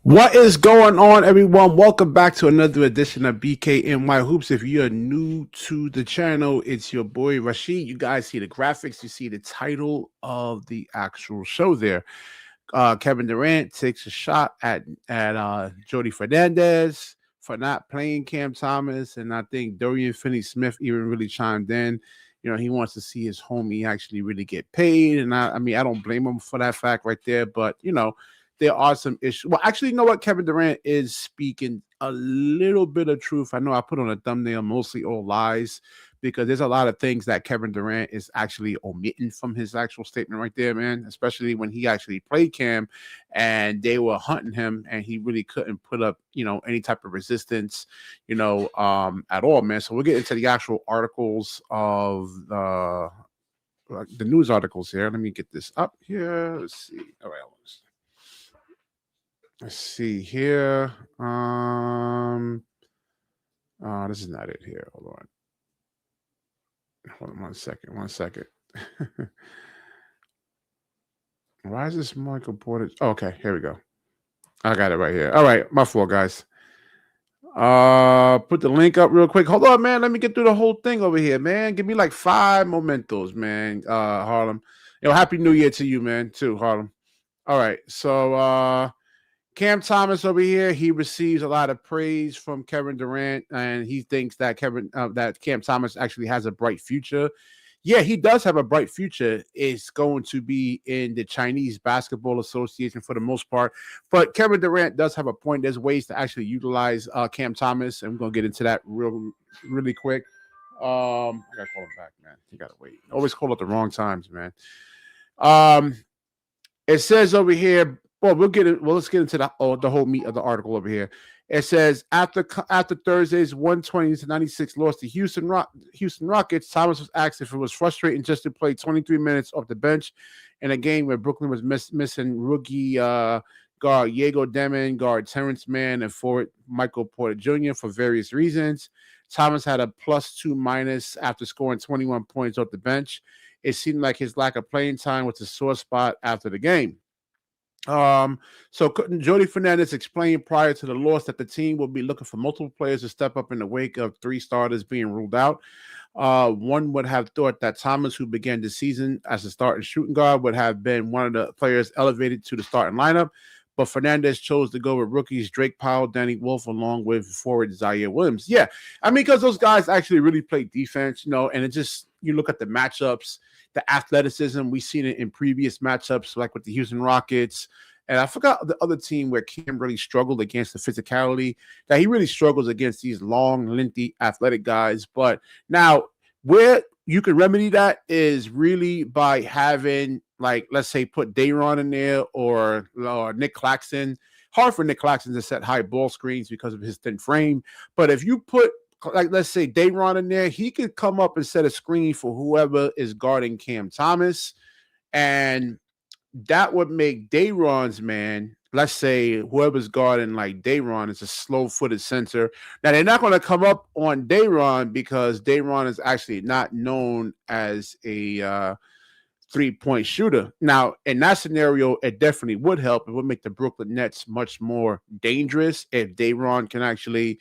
What is going on, everyone? Welcome back to another edition of BKNY Hoops. If you're new to the channel, it's your boy Rashid. You guys see the graphics, you see the title of the actual show there. Kevin Durant takes a shot at Jody Fernandez for not playing Cam Thomas, and I think Dorian Finney-Smith even really chimed in. You know, he wants to see his homie actually really get paid, and I mean, I don't blame him for that fact right there. But there are some issues. Well, actually, you know what? Kevin Durant is speaking a little bit of truth. I know I put on a thumbnail mostly all lies because there's a lot of things that Kevin Durant is actually omitting from his actual statement right there, man. Especially when he actually played Cam and they were hunting him and he really couldn't put up, any type of resistance, at all, man. So we'll get into the actual articles of the news articles here. Let me get this up here. Let's see. All right, let's see here. This is not it here. Hold on 1 second. Why is this Michael Porter? Oh, okay, here we go. I got it right here. All right, my fault, guys. Put the link up real quick. Hold on, man. Let me get through the whole thing over here, man. Give me like 5 mementos, man. Harlem. Happy New Year to you, man, too, Harlem. All right, so Cam Thomas over here, he receives a lot of praise from Kevin Durant, and he thinks that Cam Thomas actually has a bright future. Yeah, he does have a bright future. It's going to be in the Chinese Basketball Association for the most part. But Kevin Durant does have a point. There's ways to actually utilize Cam Thomas, and we're going to get into that really quick. I got to call him back, man. You got to wait. Always call at the wrong times, man. It says over here, well, let's get into the whole meat of the article over here. It says after Thursday's 120-96 loss to Houston Rockets, Thomas was asked if it was frustrating just to play 23 minutes off the bench in a game where Brooklyn was missing rookie guard Diego Demon, guard Terrence Mann, and forward Michael Porter Jr. for various reasons. Thomas had a +2- after scoring 21 points off the bench. It seemed like his lack of playing time was a sore spot after the game. So Jody Fernandez explained prior to the loss that the team will be looking for multiple players to step up in the wake of 3 starters being ruled out. One would have thought that Thomas, who began the season as a starting shooting guard, would have been one of the players elevated to the starting lineup, but Fernandez chose to go with rookies Drake Powell, Danny Wolf, along with forward Zaire Williams. Yeah, I mean, because those guys actually really play defense, and it just, you look at the matchups, the athleticism, we've seen it in previous matchups, like with the Houston Rockets. And I forgot the other team where Cam really struggled against the physicality, that he really struggles against these long, lengthy, athletic guys. But now, where you can remedy that is really by having, like, let's say, put Dayron in there or Nick Claxton. Hard for Nick Claxton to set high ball screens because of his thin frame. But if you put, like, let's say Dayron in there, he could come up and set a screen for whoever is guarding Cam Thomas. And that would make Dayron's man, let's say whoever's guarding like Dayron is a slow-footed center. Now, they're not going to come up on Dayron because Dayron is actually not known as a three-point shooter. Now, in that scenario, it definitely would help. It would make the Brooklyn Nets much more dangerous if Dayron can actually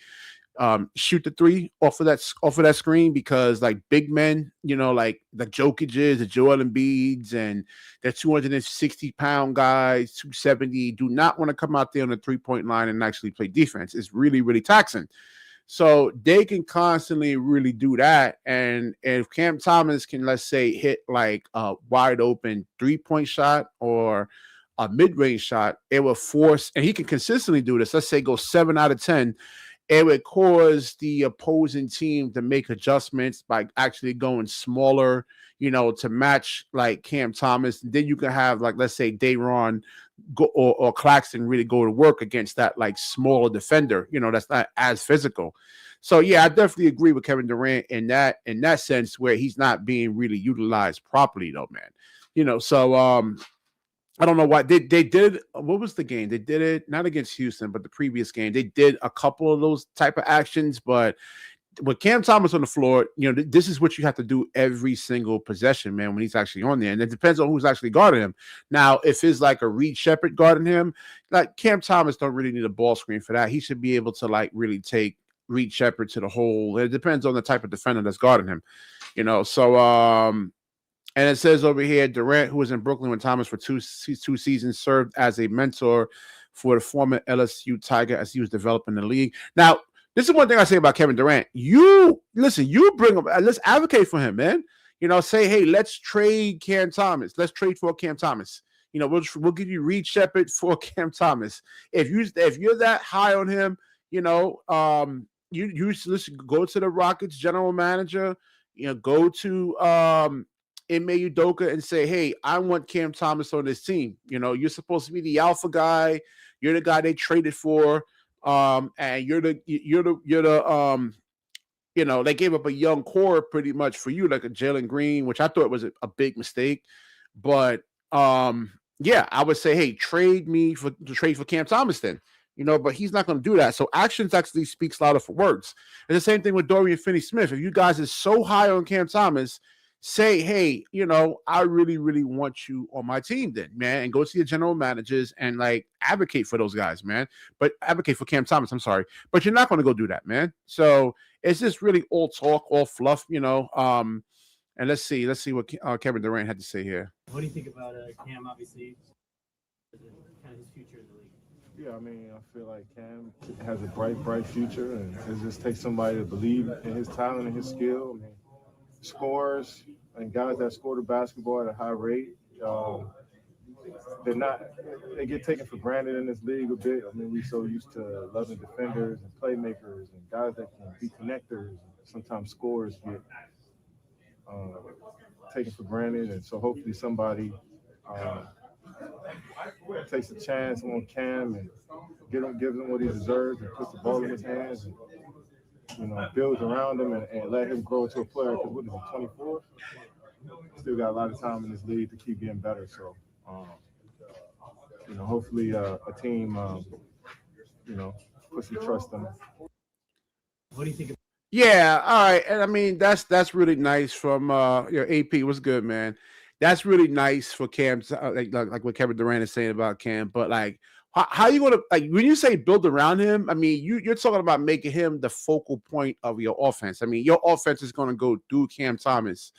shoot the 3 off of that screen, because like big men, like the Jokic's, the Joel Embiid's, and the 260-pound guys, 270, do not want to come out there on the 3-point line and actually play defense. It's really, really taxing. So they can constantly really do that. And if Cam Thomas can, let's say, hit like a wide open 3-point shot or a mid-range shot, it will force, and he can consistently do this. Let's say go 7 out of 10. It would cause the opposing team to make adjustments by actually going smaller, to match like Cam Thomas. And then you can have, like, let's say Dayron or Claxton really go to work against that like smaller defender, that's not as physical. So yeah, I definitely agree with Kevin Durant in that sense, where he's not being really utilized properly though, man. So I don't know why they did. What was the game? They did it not against Houston, but the previous game. They did a couple of those type of actions, but with Cam Thomas on the floor, this is what you have to do every single possession, man, when he's actually on there. And it depends on who's actually guarding him. Now, if it's like a Reed Shepherd guarding him, like Cam Thomas don't really need a ball screen for that. He should be able to like really take Reed Shepherd to the hole. It depends on the type of defender that's guarding him, So, and it says over here, Durant, who was in Brooklyn with Thomas for two seasons, served as a mentor for the former LSU Tiger as he was developing the league. Now, this is one thing I say about Kevin Durant. You bring him. Let's advocate for him, man. Say, hey, let's trade Cam Thomas. Let's trade for Cam Thomas. We'll give you Reed Shepherd for Cam Thomas. If you're that high on him, you listen, go to the Rockets general manager. Go to Ime Udoka and say, hey, I want Cam Thomas on this team. You're supposed to be the alpha guy. You're the guy they traded for. And you're the they gave up a young core pretty much for you, like a Jalen Green, which I thought was a big mistake. But yeah, I would say, hey, trade for Cam Thomas then. But he's not going to do that. So actions actually speaks louder for words. It's the same thing with Dorian Finney-Smith. If you guys are so high on Cam Thomas, say, hey, I really, really want you on my team then, man, and go to your general managers and like advocate for those guys, man. But advocate for Cam Thomas, I'm sorry. But you're not going to go do that, man. So it's just really all talk, all fluff, And let's see what Kevin Durant had to say here. What do you think about Cam, obviously, kind of his future in the league? Yeah, I mean, I feel like Cam has a bright future, and it just takes somebody to believe in his talent and his skill. I mean, scores and guys that score the basketball at a high rate, they get taken for granted in this league a bit. I mean, we're so used to loving defenders and playmakers and guys that can be connectors. Sometimes scores get taken for granted, and so hopefully somebody takes a chance on Cam and gives him what he deserves and puts the ball in his hands and builds around him and let him grow into a player. Because what is he, 24? Still got a lot of time in this league to keep getting better. So, hopefully a team, puts some trust in him. What do you think? Yeah, all right. And I mean, that's really nice from AP. What's good, man? That's really nice for Cam, like what Kevin Durant is saying about Cam. But like, how you gonna like when you say build around him? I mean, you're talking about making him the focal point of your offense. I mean, your offense is gonna go through Cam Thomas.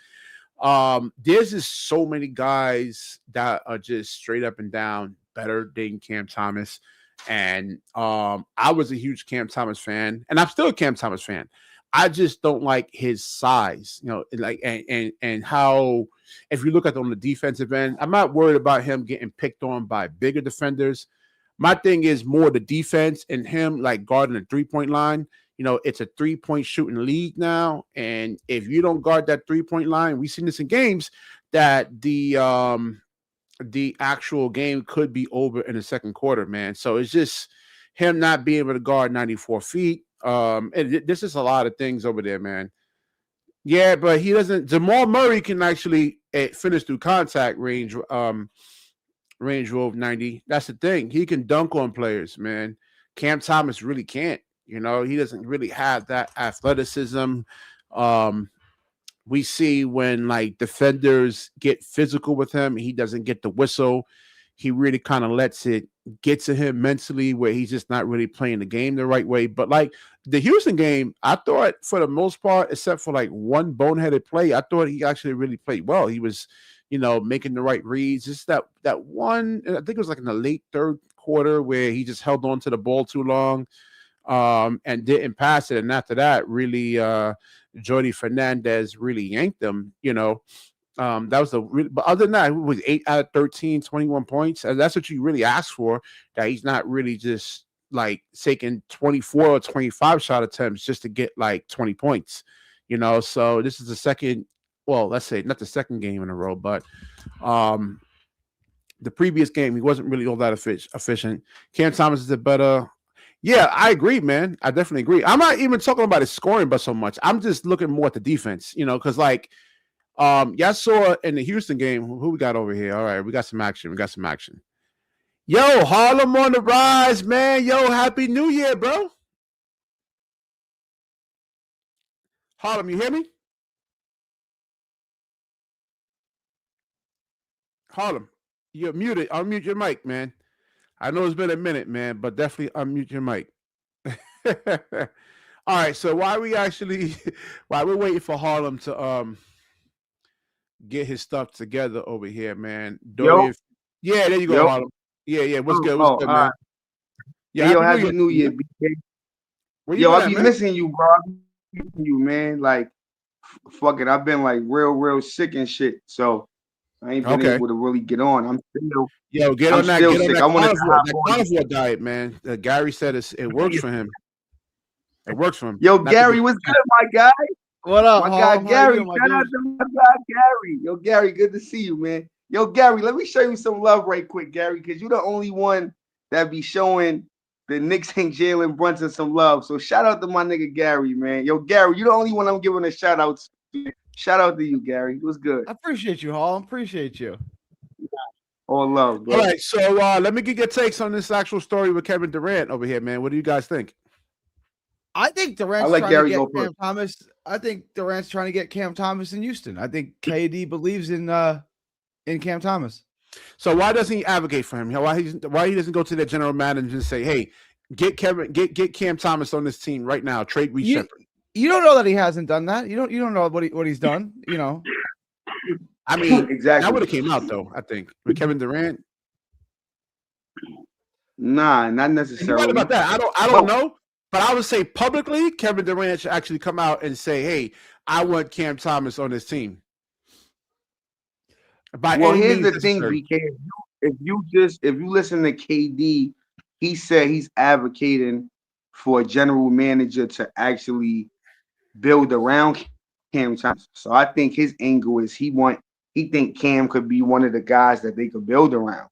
There's just so many guys that are just straight up and down better than Cam Thomas. And I was a huge Cam Thomas fan, and I'm still a Cam Thomas fan. I just don't like his size, like and how if you look at on the defensive end, I'm not worried about him getting picked on by bigger defenders. My thing is more the defense and him like guarding the 3-point line. It's a 3-point shooting league now, and if you don't guard that 3-point line, we've seen this in games that the actual game could be over in the second quarter, man. So it's just him not being able to guard 94 feet. And this is a lot of things over there, man. Yeah, but he doesn't. Jamal Murray can actually finish through contact range of 90. That's the thing. He can dunk on players, man. Cam Thomas really can't. He doesn't really have that athleticism. We see when like defenders get physical with him, he doesn't get the whistle. He really kind of lets it get to him mentally where he's just not really playing the game the right way. But like the Houston game, I thought for the most part, except for like one boneheaded play, I thought he actually really played well. He was, making the right reads. Just that one, I think it was like in the late third quarter where he just held on to the ball too long and didn't pass it. And after that, really, Jordi Fernandez really yanked him, that was but other than that, it was 8 out of 13, 21 points. And that's what you really ask for, that he's not really just like taking 24 or 25 shot attempts just to get like 20 points, So this is the second, well, let's say not the second game in a row, but the previous game, he wasn't really all that efficient. Cam Thomas is a better. Yeah, I agree, man. I definitely agree. I'm not even talking about his scoring, but so much. I'm just looking more at the defense, because like, y'all saw in the Houston game, who we got over here? All right, we got some action. Yo, Harlem on the rise, man. Yo, Happy New Year, bro. Harlem, you hear me? Harlem, you're muted. Unmute your mic, man. I know it's been a minute, man, but definitely unmute your mic. All right, so while we're waiting for Harlem to get his stuff together over here, man. Yo, Dorian, yeah, there you go, yo. Harlem. Yeah, what's good? Oh, What's good, man? Yeah, Hey, yo, Happy New Year. BK. Where you Yo, been I at, be man? missing you, bro. I be missing you, man. Like, fucking, I've been like real sick and shit. So I ain't been Okay. able to really get on. I'm Get on still that sick. I wanted to hop on. carnivore diet, man. Gary said it works for him. It works for him. Yo, Not to Gary, be- what's good, my guy? What up, My guy Harlem? How Gary. you doing, my Shout out dude? to my guy Gary. Yo, Gary, good to see you, man. Yo, Gary, let me show you some love right quick, Gary, because you're the only one that be showing the Knicks and Jalen Brunson some love. So shout out to my nigga Gary, man. Yo, Gary, you're the only one I'm giving a shout out to. Shout out to you, Gary. It was good. I appreciate you, Harlem. Appreciate you. All love, bro. All right, so let me get your takes on this actual story with Kevin Durant over here, man. What do you guys think? I think Durant's I let trying Gary to go get Cam first. Thomas. I think Durant's trying to get Cam Thomas in Houston. I think KD believes in Cam Thomas. So why doesn't he advocate for him? Why he doesn't go to their general manager and say, "Hey, get Cam Thomas on this team right now. Trade Reed Shepherd." You don't know that he hasn't done that. You don't know what he's done. You know. I mean, Exactly. that would have came out though. I think with Kevin Durant. Nah, not You're necessarily. right about that. I don't know, but I would say publicly, Kevin Durant should actually come out and say, "Hey, I want Cam Thomas on this team." Well, here's the thing, BK. If you listen to KD, he said he's advocating for a general manager to actually build around Cam Thomas. So I think his angle is he think Cam could be one of the guys that they could build around.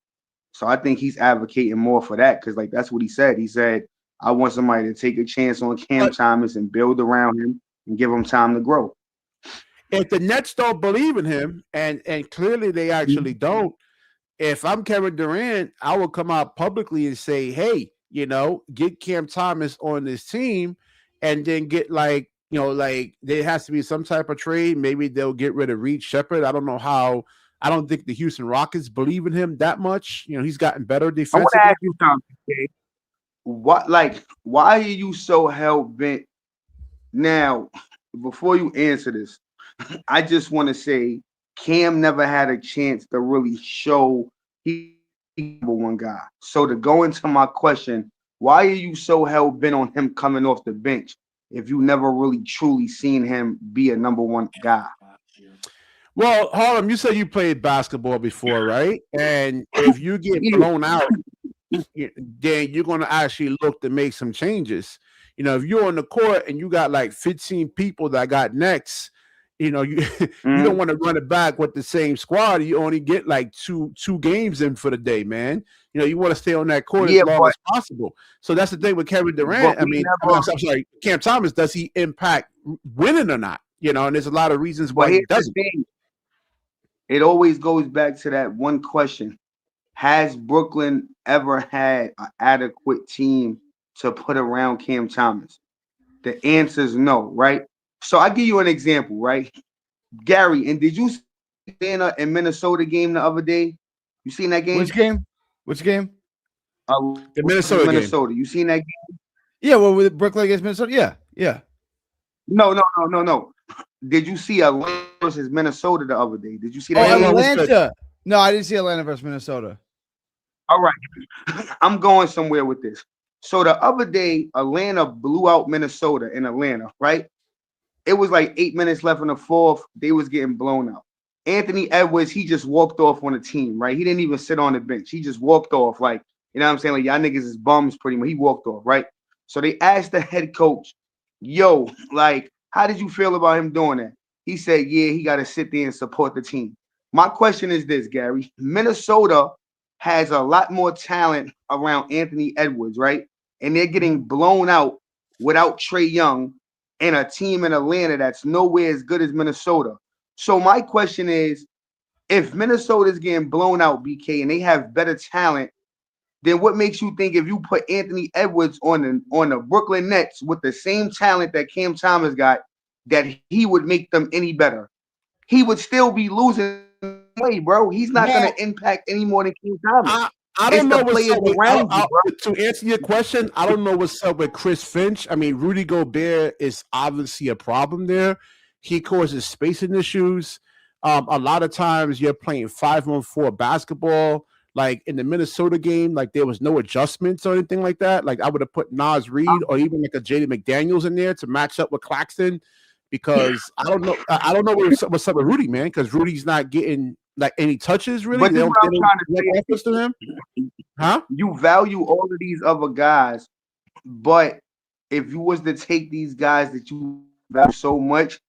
So I think he's advocating more for that because like that's what he said. He said, I want somebody to take a chance on Cam Thomas and build around him and give him time to grow. If the Nets don't believe in him, and clearly they actually don't, if I'm Kevin Durant, I will come out publicly and say, "Hey, get Cam Thomas on this team," and then get like there has to be some type of trade. Maybe they'll get rid of Reed Shepherd. I don't know how. I don't think the Houston Rockets believe in him that much. He's gotten better defensively. I want to ask you something, okay? Why are you so hell bent? Now, before you answer this, I just want to say Cam never had a chance to really show he's number one guy. So to go into my question, why are you so hell bent on him coming off the bench if you never really truly seen him be a number one guy? Well, Harlem, you said you played basketball before, right? And if you get blown out, then you're going to actually look to make some changes. If you're on the court and you got like 15 people that got next, you don't want to run it back with the same squad. You only get like two games in for the day, man. You want to stay on that court as long as possible. So that's the thing with Kevin Durant. I'm sorry, Cam Thomas. Does he impact winning or not? And there's a lot of reasons why he doesn't. It always goes back to that one question. Has Brooklyn ever had an adequate team to put around Cam Thomas? The answer is no, right? So I give you an example, right? Gary, and did you see Atlanta and Minnesota game the other day? You seen that game? Which game? The Minnesota game. You seen that game? Yeah, well, with Brooklyn against Minnesota. Yeah. No. Did you see Atlanta versus Minnesota the other day? Did you see that? Atlanta. No, I didn't see Atlanta versus Minnesota. All right. I'm going somewhere with this. So the other day, Atlanta blew out Minnesota in Atlanta, right? It was like 8 minutes left in the fourth. They was getting blown out. Anthony Edwards, he just walked off on the team, right? He didn't even sit on the bench. He just walked off like, you know what I'm saying? Like, y'all niggas is bums pretty much. He walked off, right? So they asked the head coach, yo, like, how did you feel about him doing that? He said, yeah, he got to sit there and support the team. My question is this, Gary. Minnesota has a lot more talent around Anthony Edwards, right? And they're getting blown out without Trae Young and a team in Atlanta that's nowhere as good as Minnesota. So my question is, if Minnesota's getting blown out, BK, and they have better talent, then what makes you think if you put Anthony Edwards on the Brooklyn Nets with the same talent that Cam Thomas got, that he would make them any better. He would still be losing way, bro. He's not going to impact any more than Cam Thomas. I don't know the what's players up with, around you, bro. to answer your question. I don't know what's up with Chris Finch. I mean, Rudy Gobert is obviously a problem there. He causes spacing issues. A lot of times you're playing 5-on-4 basketball. Like in the Minnesota game, like there was no adjustments or anything like that. Like I would have put Nas Reed or even like a Jaden McDaniels in there to match up with Claxton, because I don't know what's up with Rudy, man, because Rudy's not getting like any touches really. But They this don't, is what I'm trying to say. offense to him. Huh? You value all of these other guys, but if you was to take these guys that you value so much,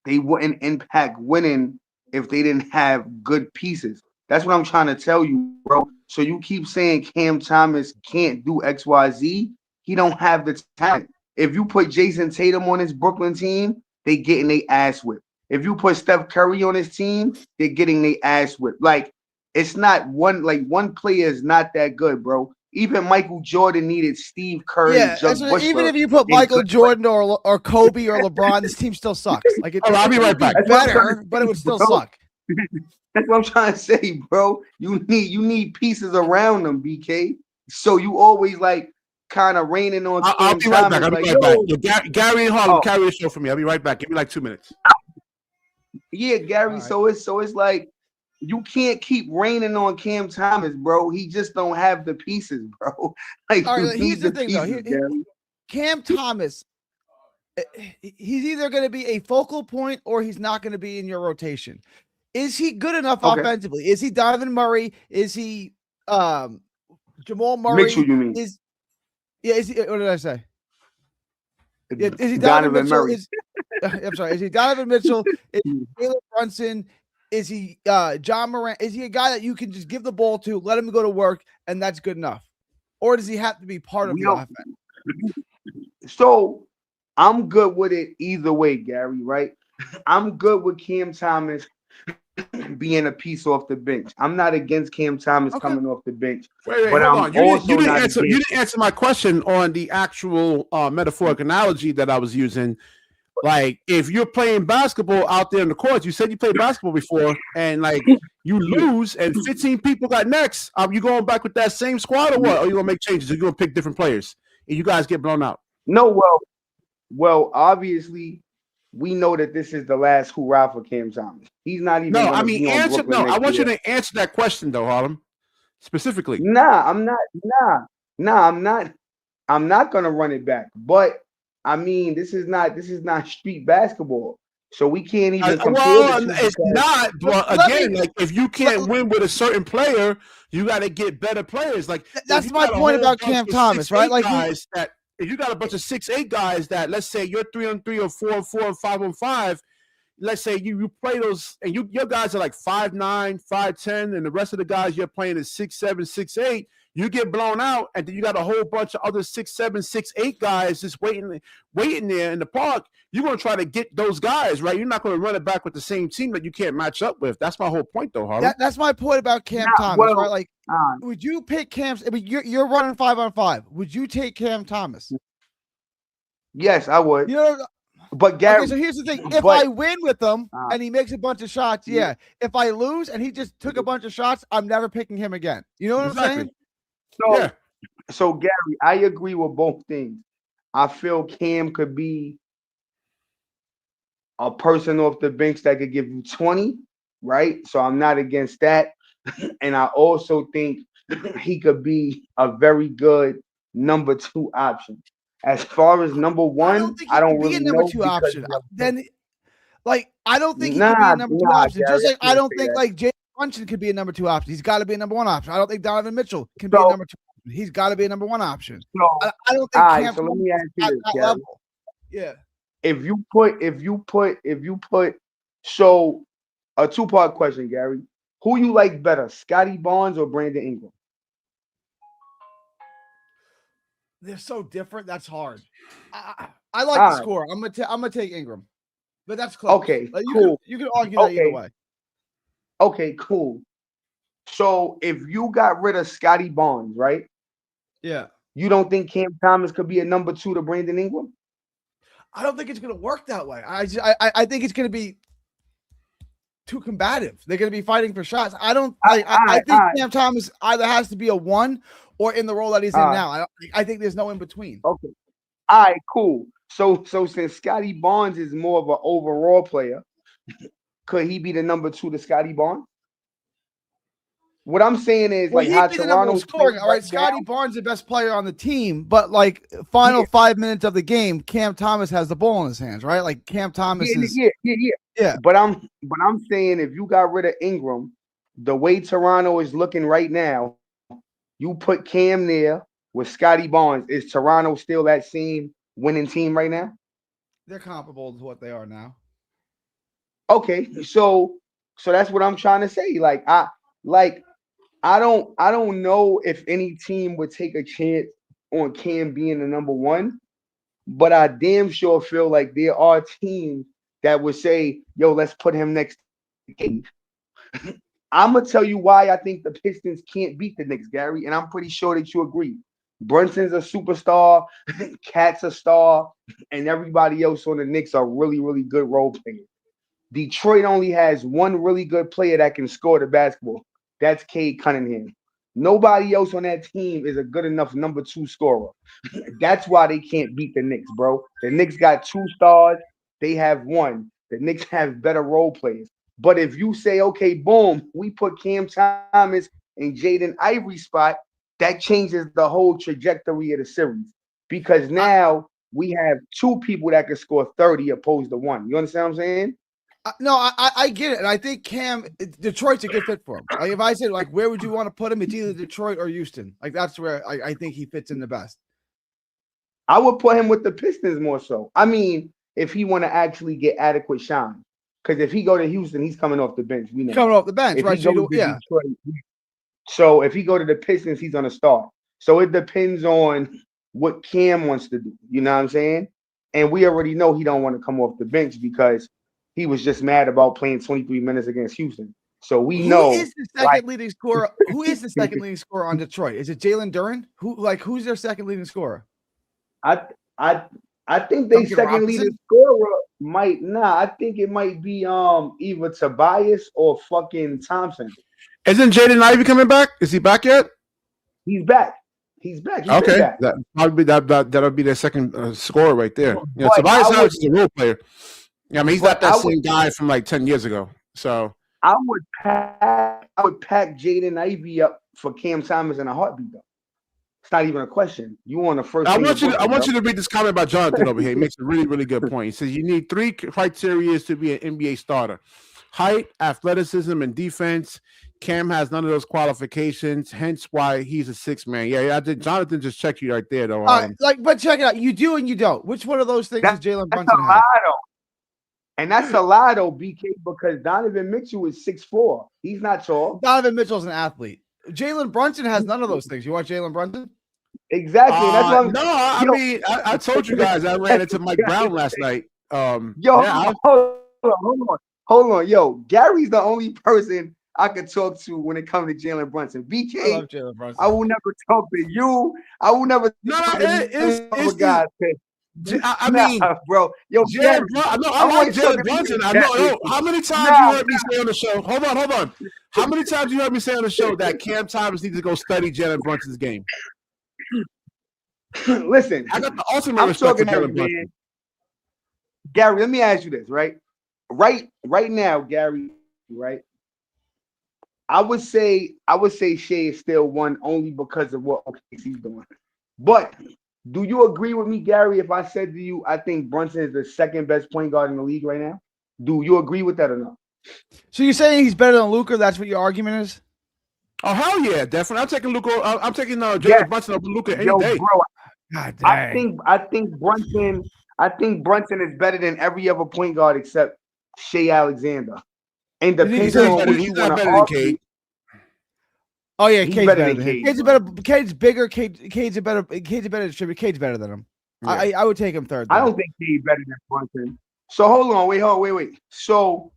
they wouldn't impact winning if they didn't have good pieces. That's what I'm trying to tell you, bro. So you keep saying Cam Thomas can't do XYZ. He don't have the talent. If you put Jason Tatum on his Brooklyn team, they getting their ass whipped. If you put Steph Curry on his team, they're getting their ass whipped. Like, it's not one player is not that good, bro. Even Michael Jordan needed Steve Kerr and Jug Bushler. Even if you put Michael Jordan or Kobe or LeBron, this team still sucks. Like I'll be right back. Better, but it would still suck. That's what I'm trying to say, bro. You need pieces around them, BK. So you always like kind of raining on. I'll be right back. I'll be right back. Yeah, Gary and Harlem, carry the show for me. I'll be right back. Give me like 2 minutes. Yeah, Gary. Right. So it's like you can't keep raining on Cam Thomas, bro. He just don't have the pieces, bro. Like, here's the thing, though. Cam Thomas, he's either going to be a focal point or he's not going to be in your rotation. Is he good enough offensively? Is he Donovan Murray? Is he Jamal Murray? Mitchell, you mean? Is he? What did I say? Yeah, is he Donovan Murray? I'm sorry. Is he Donovan Mitchell? Is he Taylor Brunson? Is he John Morant? Is he a guy that you can just give the ball to, let him go to work, and that's good enough? Or does he have to be part of the offense? So I'm good with it either way, Gary, right? I'm good with Cam Thomas being a piece off the bench. I'm not against Cam Thomas coming off the bench. Wait, but hold on. You didn't answer my question on the actual metaphoric analogy that I was using. Like, if you're playing basketball out there in the courts, you said you played basketball before, and like you lose, and 15 people got next. You going back with that same squad, or what? Or you gonna make changes? Or you gonna pick different players, and you guys get blown out? No, well, obviously, we know that this is the last hoorah for Cam Thomas. He's not even. No, I mean, answer. No, I want you to answer that question though, Harlem, specifically. I'm not. I'm not gonna run it back, but. I mean, this is not street basketball, so we can't even compare. Well, it's not. But again, like if you can't win with a certain player, you got to get better players. Like that's my point about Cam Thomas, right? Like guys that if you got a bunch of 6'8" guys that, let's say you're 3-on-3 or 4-on-4 and 5-on-5. Let's say you play those, and your guys are like 5'9", 5'10", and the rest of the guys you're playing is 6'7", 6'8". You get blown out, and then you got a whole bunch of other 6'7", 6'8" guys just waiting there in the park. You're gonna try to get those guys, right? You're not gonna run it back with the same team that you can't match up with. That's my whole point, though, Harlem. That's my point about Cam Thomas, right? Like, would you pick Cam? I mean, you're running 5-on-5. Would you take Cam Thomas? Yes, I would. But Gary, so here's the thing: if I win with him and he makes a bunch of shots, yeah. If I lose and he just took a bunch of shots, I'm never picking him again. You know what I'm saying? So Gary, I agree with both things. I feel Cam could be a person off the bench that could give you 20, right? So I'm not against that. And I also think he could be a very good number 2 option. As far as number 1, I don't really know. Number 2 option. Then, like, I don't think he could be a number 2 option. Just like I don't think like Jay Brunson could be a number 2 option. He's got to be a number 1 option. I don't think Donovan Mitchell can be a number 2 option. He's got to be a number 1 option. I don't think Cam so let me ask you this, Gary. Level. Yeah. If you put so a 2-part question, Gary. Who you like better, Scotty Barnes or Brandon Ingram? They're so different. That's hard. I like the score. I'm gonna take Ingram, but that's close. Okay, like, cool. You can argue that either way. Okay, cool. So if you got rid of Scotty Barnes, right? Yeah. You don't think Cam Thomas could be a number 2 to Brandon Ingram? I don't think it's going to work that way. I think it's going to be too combative. They're going to be fighting for shots. I think Cam Thomas either has to be a 1 or in the role that he's in now. I think there's no in between. Okay. All right, cool. So since Scotty Barnes is more of an overall player, could he be the number 2 to Scotty Barnes? What I'm saying is, well, like, how Toronto's scoring. All right, Scotty Barnes is the best player on the team, but like final 5 minutes of the game, Cam Thomas has the ball in his hands, right? Like Cam Thomas is. Yeah. But I'm saying if you got rid of Ingram, the way Toronto is looking right now, you put Cam there with Scotty Barnes. Is Toronto still that same winning team right now? They're comparable to what they are now. Okay, so that's what I'm trying to say. I don't know if any team would take a chance on Cam being the number 1, but I damn sure feel like there are teams that would say, yo, let's put him next to Cade. I'm going to tell you why I think the Pistons can't beat the Knicks, Gary, and I'm pretty sure that you agree. Brunson's a superstar, Cat's a star, and everybody else on the Knicks are really, really good role players. Detroit only has one really good player that can score the basketball. That's Cade Cunningham. Nobody else on that team is a good enough number 2 scorer. That's why they can't beat the Knicks, bro. The Knicks got 2 stars. They have 1. The Knicks have better role players. But if you say, okay, boom, we put Cam Thomas in Jaden Ivory's spot, that changes the whole trajectory of the series. Because now we have 2 people that can score 30 opposed to 1. You understand what I'm saying? No, I get it, and I think Detroit's a good fit for him. Like if I said, like, where would you want to put him? It's either Detroit or Houston. Like that's where I think he fits in the best. I would put him with the Pistons more so. I mean, if he want to actually get adequate shine, because if he go to Houston, he's coming off the bench. We know coming off the bench, right? Detroit, so if he go to the Pistons, he's gonna start. So it depends on what Cam wants to do. You know what I'm saying? And we already know he don't want to come off the bench because he was just mad about playing 23 minutes against Houston. So we know who is the second leading scorer. Who is the second leading scorer on Detroit? Is it Jalen Durant? Who's their second leading scorer? I think they second leading scorer might not. I think it might be either Tobias or fucking Thompson. Isn't Jaden Ivey coming back? Is he back yet? He's back. He's back. Okay, back. That'll be their second scorer right there. Yeah, Tobias Harris is a role player. I mean, he's not that same guy from like 10 years ago. So I would pack Jaden Ivey up for Cam Thomas in a heartbeat, though. It's not even a question. You want the first. I want you to read this comment about Jonathan over here. He makes a really, really good point. He says you need 3 criteria to be an NBA starter: height, athleticism, and defense. Cam has none of those qualifications, hence why he's a 6 man. Yeah, I think Jonathan just checked you right there, though. But check it out. You do and you don't. Which one of those things does Jalen Brunson have? And that's a lot, though, BK, because Donovan Mitchell is 6'4". He's not tall. Donovan Mitchell's an athlete. Jalen Brunson has none of those things. You want Jalen Brunson? Exactly. That's what I told you guys I ran into Mike Brown last night. Hold on. Yo, Gary's the only person I could talk to when it comes to Jalen Brunson. BK, I love Jalen Brunson. I will never talk to you. I will never talk to you guys. I mean, bro, yo, Jalen Brunson. I like Jalen Brunson. I know. How many times you heard me say on the show? Hold on. How many times you heard me say on the show that Cam Thomas needs to go study Jalen Brunson's game? Listen, I got the ultimate respect for Jalen Brunson. Gary, let me ask you this, right? Right now, Gary, right? I would say Shea is still 1 only because of what OKC's doing. But do you agree with me, Gary, if I said to you, I think Brunson is the 2nd best point guard in the league right now? Do you agree with that or not? So you're saying he's better than Luka? That's what your argument is? Oh, hell yeah, definitely. I'm taking Luka. I'm taking Jalen Brunson over Luka any day. Bro, God dang. I think Brunson is better than every other point guard except Shea Alexander. And he's not better than Cade. Oh yeah, Cade's better than him. Cade's bigger. Cade's a better distributor. Cade's better than him. Yeah. I would take him 3rd. I don't think Cade's better than Brunson. So hold on, wait. So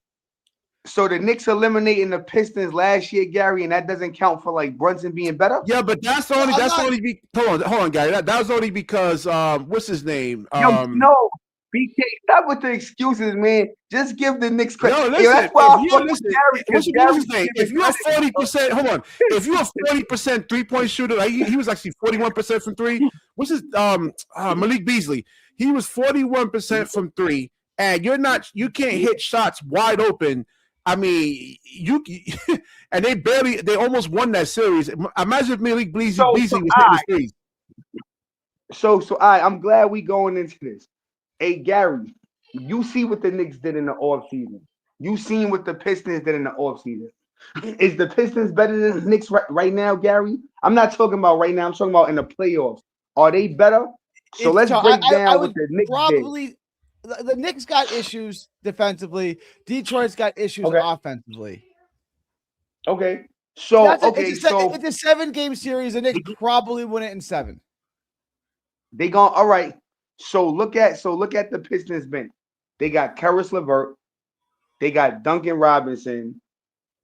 the Knicks eliminating the Pistons last year, Gary, and that doesn't count for like Brunson being better. Yeah, but that's only. Hold on, Gary. That was only because what's his name? No, BK, stop with the excuses, man. Just give the Knicks credit. Yo, Yo, listen. that's why I fuck with Listen, Gary. what's Because his name? If you're 40%, hold on. If you're a 40% 3-point shooter, like he was actually 41% from three. What's his Malik Beasley? He was 41% from three, and you can't hit shots wide open. I mean, and they almost won that series. Imagine if Malik Beasley was hitting his threes. So I'm glad we going into this. Hey, Gary, you see what the Knicks did in the offseason. You seen what the Pistons did in the offseason. Is the Pistons better than the Knicks right now, Gary? I'm not talking about right now. I'm talking about in the playoffs. Are they better? So let's break down what the Knicks did. The Knicks got issues defensively. Detroit's got issues offensively. Okay. So it's a 7-game series. The Knicks probably win it in 7. They gone all right. So look at the Pistons bench. They got Karis LeVert. They got Duncan Robinson.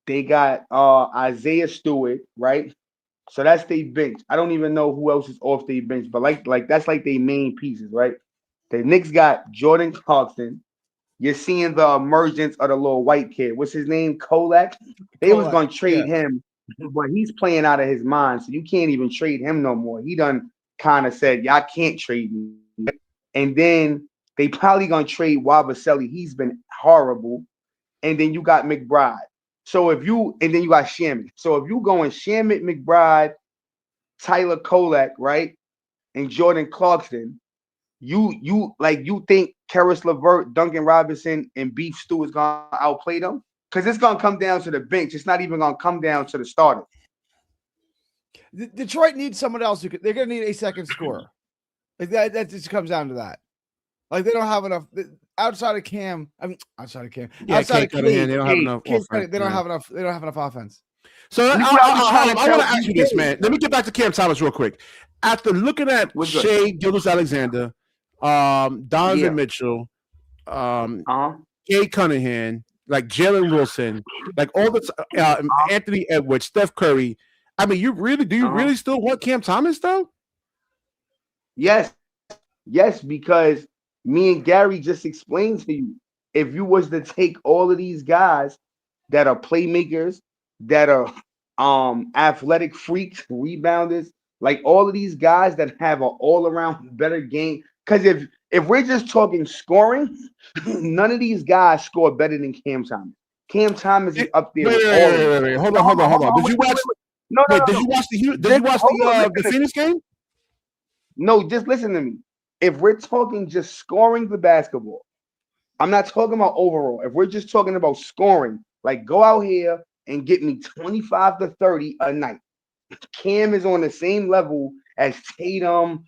They got Isaiah Stewart, right? So that's their bench. I don't even know who else is off their bench, but like that's like their main pieces, right? The Knicks got Jordan Clarkson. You're seeing the emergence of the little white kid. What's his name? Kolak. They was gonna trade him, but he's playing out of his mind, so you can't even trade him no more. He done kind of said, "Y'all can't trade me." And then they probably gonna trade Wabaseli. He's been horrible. And then you got McBride. And then you got Shamet. So if you going Shamet, McBride, Tyler Kolak, right, and Jordan Clarkson, you think Karis LeVert, Duncan Robinson, and Beef Stew is gonna outplay them? Because it's gonna come down to the bench. It's not even gonna come down to the starter. Detroit needs someone else they're gonna need a second scorer. Like that just comes down to that. Like they don't have enough outside of Cam. Outside of Cam. Yeah, outside of Cade, they don't have enough offense. They don't have enough. They don't have enough offense. So I want to ask you this, man. Let me get back to Cam Thomas real quick. After looking at Shea Gilgeous-Alexander, Donovan Mitchell, Kay Cunningham, like Jalen Wilson, like all the Anthony Edwards, Steph Curry. I mean, do you really still want Cam Thomas though? Yes, because me and Gary just explained to you, if you was to take all of these guys that are playmakers, that are athletic freaks, rebounders, like all of these guys that have an all-around better game. Because if we're just talking scoring, none of these guys score better than Cam Thomas. Cam Thomas is up there. Wait. Hold on. Did you watch? Did you watch the Phoenix game? No, just listen to me. If we're talking just scoring the basketball, I'm not talking about overall. If we're just talking about scoring, like go out here and get me 25 to 30 a night. Cam is on the same level as Tatum,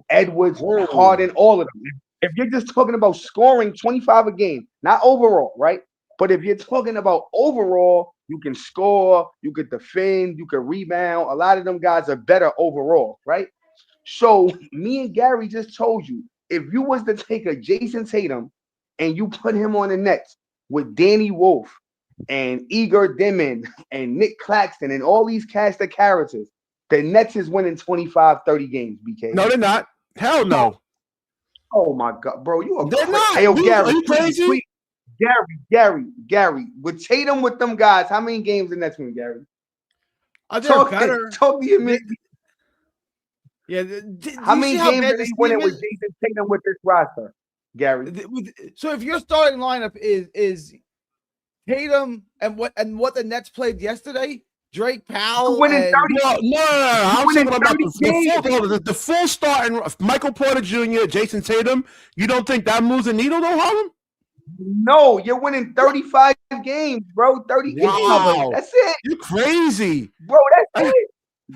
Edwards, Harden, all of them. If you're just talking about scoring 25 a game, not overall, right? But if you're talking about overall, you can score, you can defend, you can rebound. A lot of them guys are better overall, right? So me and Gary just told you, if you was to take a Jason Tatum and you put him on the Nets with Danny Wolf and Igor Dimin and Nick Claxton and all these cast of characters, the Nets is winning 25, 30 games, BK. No, they're not. Hell no. Oh my God, bro. They're not. Hey, yo, Gary, are you crazy? Gary. With Tatum with them guys, how many games the Nets win, Gary? They're better. Talk to you, man. Yeah. How many games are they winning with Jason Tatum with this roster, Gary? So if your starting lineup is Tatum and what the Nets played yesterday, Drake Powell winning 30. No. I'm talking about the full starting Michael Porter Jr., Jason Tatum. You don't think that moves the needle, though, Harlem? No, you're winning 35 games, bro. 30 wow. games. That's it. You're crazy. Bro, that's it.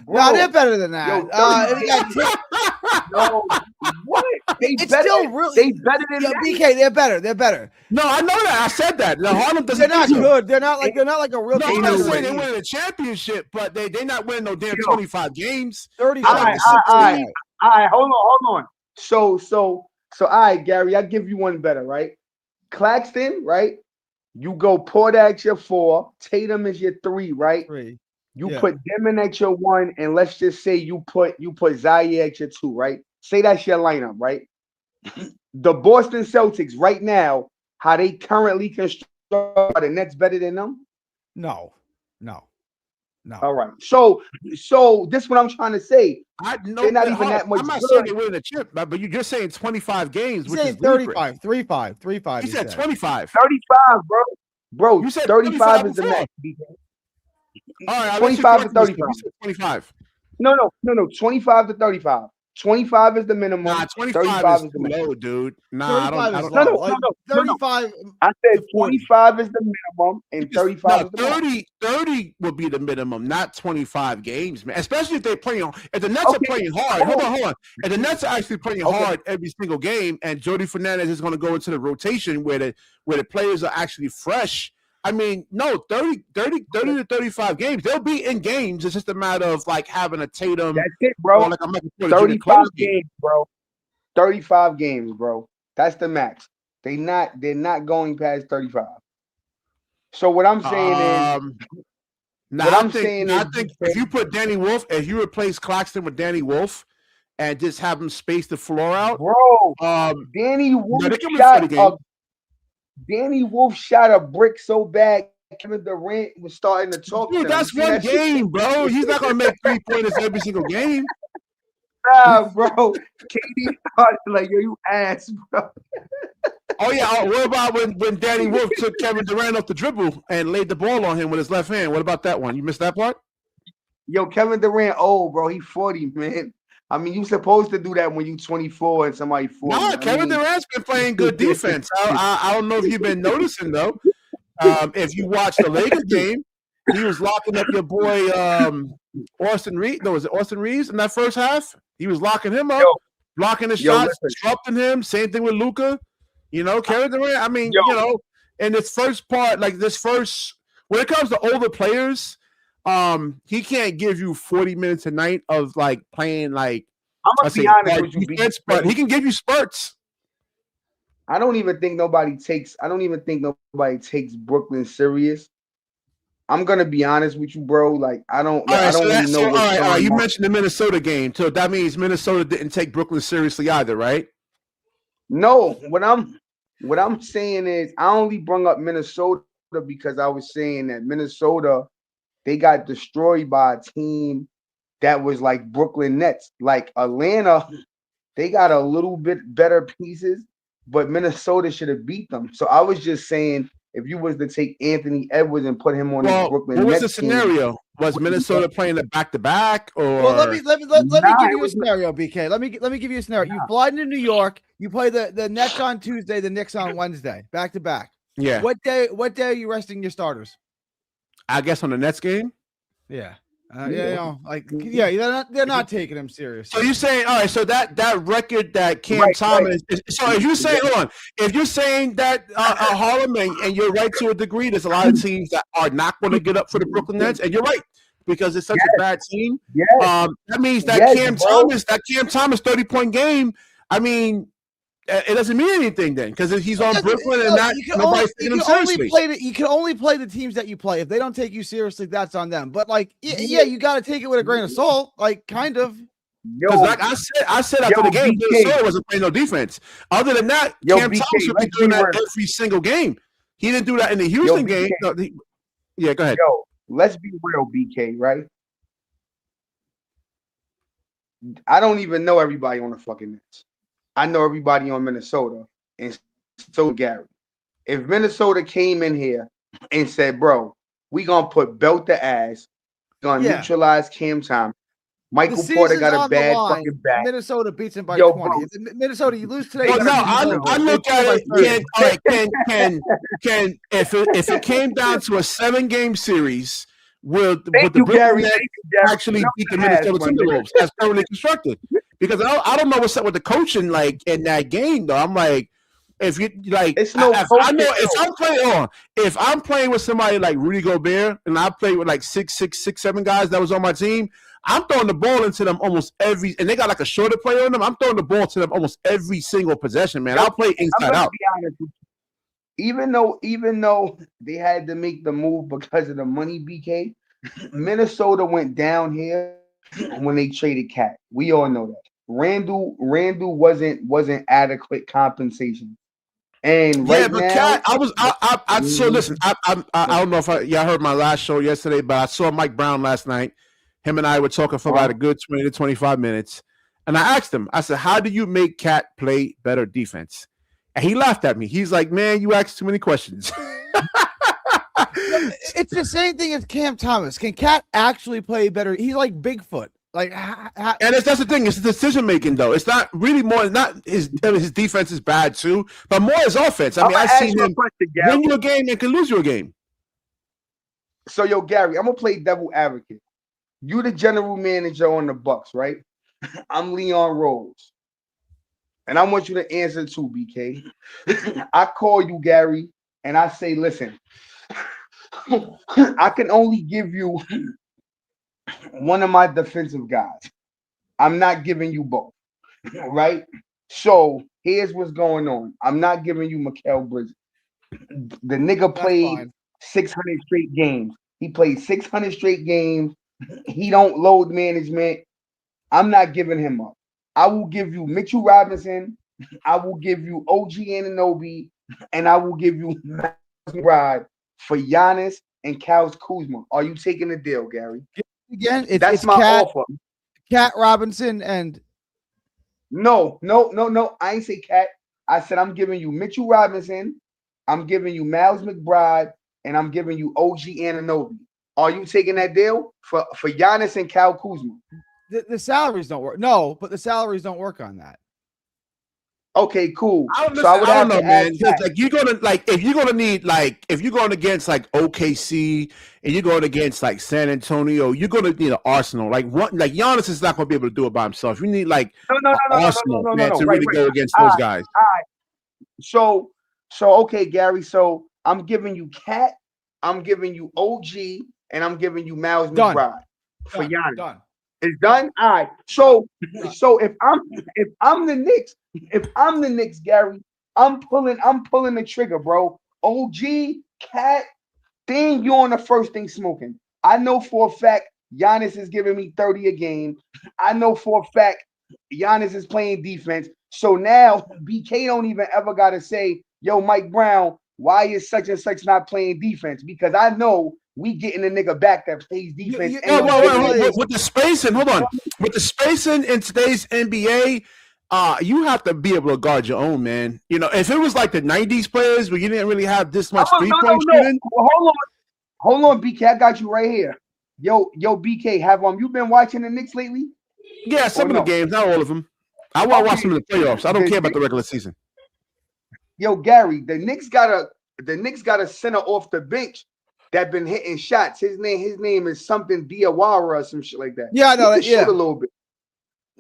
Bro. No, they're better than that. No, what? It's still really. They better than that. BK, they're better. No, I know that. I said that. The Harlem doesn't. They're not good. They're not like a real. No, I'm not saying they're winning a championship, but they're not winning no damn 25 games. 35. All right. Hold on. So, all right, Gary, I'll give you one better, right? Claxton, right? You go Porter at your 4, Tatum is your 3, right? 3. You put Demon at your 1, and let's just say you put Zaire at your 2, right? Say that's your lineup, right? the Boston Celtics right now, how they currently construct, are the Nets better than them? No. All right. So this is what I'm trying to say. They're not even that much I'm not good. saying they're winning the chip, but you're saying 25 games, He's which saying is ludicrous. 35. 35. He said 25. 35, bro. Bro, You said 35 is the before. max. All right, 25 to 35. You said 25. No. 25 to 35. 25 is the minimum. Nah, 25 35 is is the too maximum. low, dude. Nah, I 35 don't. is No. low. Like 35. I said to 40. 25 is the minimum and 35 No, is the max. 30 will be the minimum, not 25 games, man. Especially if they're playing. If the Nets are playing hard, hold on. If the Nets are actually playing hard every single game, and Jody Fernandez is going to go into the rotation where the players are actually fresh. I mean, no, 30 to 35 games. They'll be in games. It's just a matter of like having a Tatum. That's it, bro. Or like a Michael Porter Jr. 35 close games, bro. 35 games, bro. That's the max. They're not going past 35. So what I'm saying is, I think if you put Danny Wolf, if you replace Claxton with Danny Wolf, and just have him space the floor out, bro. Danny Wolf shot a brick so bad. Kevin Durant was starting to talk. Dude, that's one game, bro. He's not gonna make 3-pointers every single game. Nah, bro. KD like, yo, you ass, bro. Oh yeah. What about when Danny Wolf took Kevin Durant off the dribble and laid the ball on him with his left hand? What about that one? You missed that part? Yo, Kevin Durant old, bro. He 40, man. I mean, you supposed to do that when you 24 and somebody 40. No, Kevin Durant's been playing good defense. I don't know if you've been noticing though. If you watch the Lakers game, he was locking up your boy Austin Reeves. No, was it Austin Reeves in that first half? He was locking him up, blocking the shots, disrupting him. Same thing with Luka. You know, Kevin Durant. I mean, you know, in this first part, like when it comes to older players, he can't give you 40 minutes a night of like playing like. I'm gonna be honest with you, defense, but he can give you spurts. I don't even think nobody takes Brooklyn serious. I'm gonna be honest with you, bro. Like I don't really know. All right. You mentioned the Minnesota game, so that means Minnesota didn't take Brooklyn seriously either, right? No, what I'm saying is I only brought up Minnesota because I was saying that Minnesota, they got destroyed by a team that was like Brooklyn Nets. Like Atlanta, they got a little bit better pieces, but Minnesota should have beat them. So I was just saying, if you was to take Anthony Edwards and put him on the Brooklyn Nets, what was the scenario? Was Minnesota playing a back-to-back, or? Well, let me give you a scenario, BK. Let me give you a scenario. You fly to New York. You play the Nets on Tuesday, the Knicks on Wednesday, back to back. Yeah. What day are you resting your starters? I guess on the Nets game. Yeah. They're not taking him seriously. So you're saying, all right, so that record that Cam Thomas so if you say, hold on, if you're saying that Harlem and you're right to a degree, there's a lot of teams that are not going to get up for the Brooklyn Nets, and you're right, because it's such a bad team. That means that Cam Thomas 30-point game, I mean, it doesn't mean anything then, because he's on Brooklyn and nobody's taking him seriously. You can only play the teams that you play. If they don't take you seriously, that's on them. But like, you got to take it with a grain of salt, like kind of. Because like I said after the game, Minnesota wasn't playing no defense. Other than that, Cam Thomas would be doing that every single game. He didn't do that in the Houston game. No, yeah, go ahead. Yo, let's be real, BK, right? I don't even know everybody on the fucking Nets. I know everybody on Minnesota, and so Gary. If Minnesota came in here and said, bro, we going to put belt to ass, going to neutralize Cam Thomas, Michael Porter got a bad fucking back. Minnesota beats him by 20. Minnesota, you lose today. Well, I look at it. Can if it came down to a 7-game series, will the Brooklyn Nets actually beat the Minnesota Timberwolves as currently constructed? Because I don't know what's up with the coaching like in that game though. I'm like, if you like, if I'm playing with somebody like Rudy Gobert and I play with like 7 guys that was on my team, I'm throwing the ball into them almost every, and they got like a shorter player on them. I'm throwing the ball to them almost every single possession, man. I'll play inside out. Even though they had to make the move because of the money, BK, Minnesota went down here when they traded Cat. We all know that. Randall wasn't adequate compensation. And right but now, Cat, so listen, I don't know if y'all heard my last show yesterday, but I saw Mike Brown last night. Him and I were talking for about a good 20 to 25 minutes. And I asked him, I said, how do you make Cat play better defense? And he laughed at me. He's like, man, you asked too many questions. It's the same thing as Cam Thomas. Can Cat actually play better? He's like Bigfoot. Like, and that's the thing. It's the decision making, though. It's not really more. Not his defense is bad too, but more his offense. I mean, I've seen him win you a game and can lose you a game. So, yo, Gary, I'm gonna play devil advocate. You the general manager on the Bucks, right? I'm Leon Rose, and I want you to answer too, BK. I call you, Gary, and I say, listen, I can only give you one of my defensive guys. I'm not giving you both, right? So here's what's going on. I'm not giving you Mikal Bridges. The nigga played 600 straight games. He played 600 straight games. He don't load management. I'm not giving him up. I will give you Mitchell Robinson. I will give you OG Anunoby, and I will give you McBride for Giannis and Kyle Kuzma. Are you taking the deal, Gary? Again, that's it's my offer. Cat Robinson and no. I ain't say Cat. I said I'm giving you Mitchell Robinson. I'm giving you Miles McBride, and I'm giving you OG Anunoby. Are you taking that deal for Giannis and Kyle Kuzma? The salaries don't work. No, but the salaries don't work on that. Okay, cool. I don't know, man. Like you're gonna if you're going against like OKC and you're going against like San Antonio, you're gonna need an Arsenal. Like Giannis is not gonna be able to do it by himself. You need like Arsenal to really go against those guys. All right. So okay, Gary. So I'm giving you Cat, I'm giving you OG, and I'm giving you Miles McBride for Giannis. Done. It's done. All right. So if I'm the Knicks, Gary, I'm pulling the trigger, bro. OG, Cat, then you on the first thing smoking. I know for a fact Giannis is giving me 30 a game. I know for a fact Giannis is playing defense. So now BK don't even ever gotta say, yo, Mike Brown, why is such and such not playing defense? Because I know we getting a nigga back that plays defense. With the spacing, hold on. With the spacing in today's NBA, you have to be able to guard your own, man. You know, if it was like the 90s players where you didn't really have this much three-point shooting. Well, hold on, BK. I got you right here. Yo, BK, have you been watching the Knicks lately? Yeah, some of the games, not all of them. I want to watch some of the playoffs. I don't care about the regular season. Yo, Gary, the Knicks got a center off the bench that been hitting shots. His name is something Diawara or some shit like that. Yeah, I know. Shoot a little bit.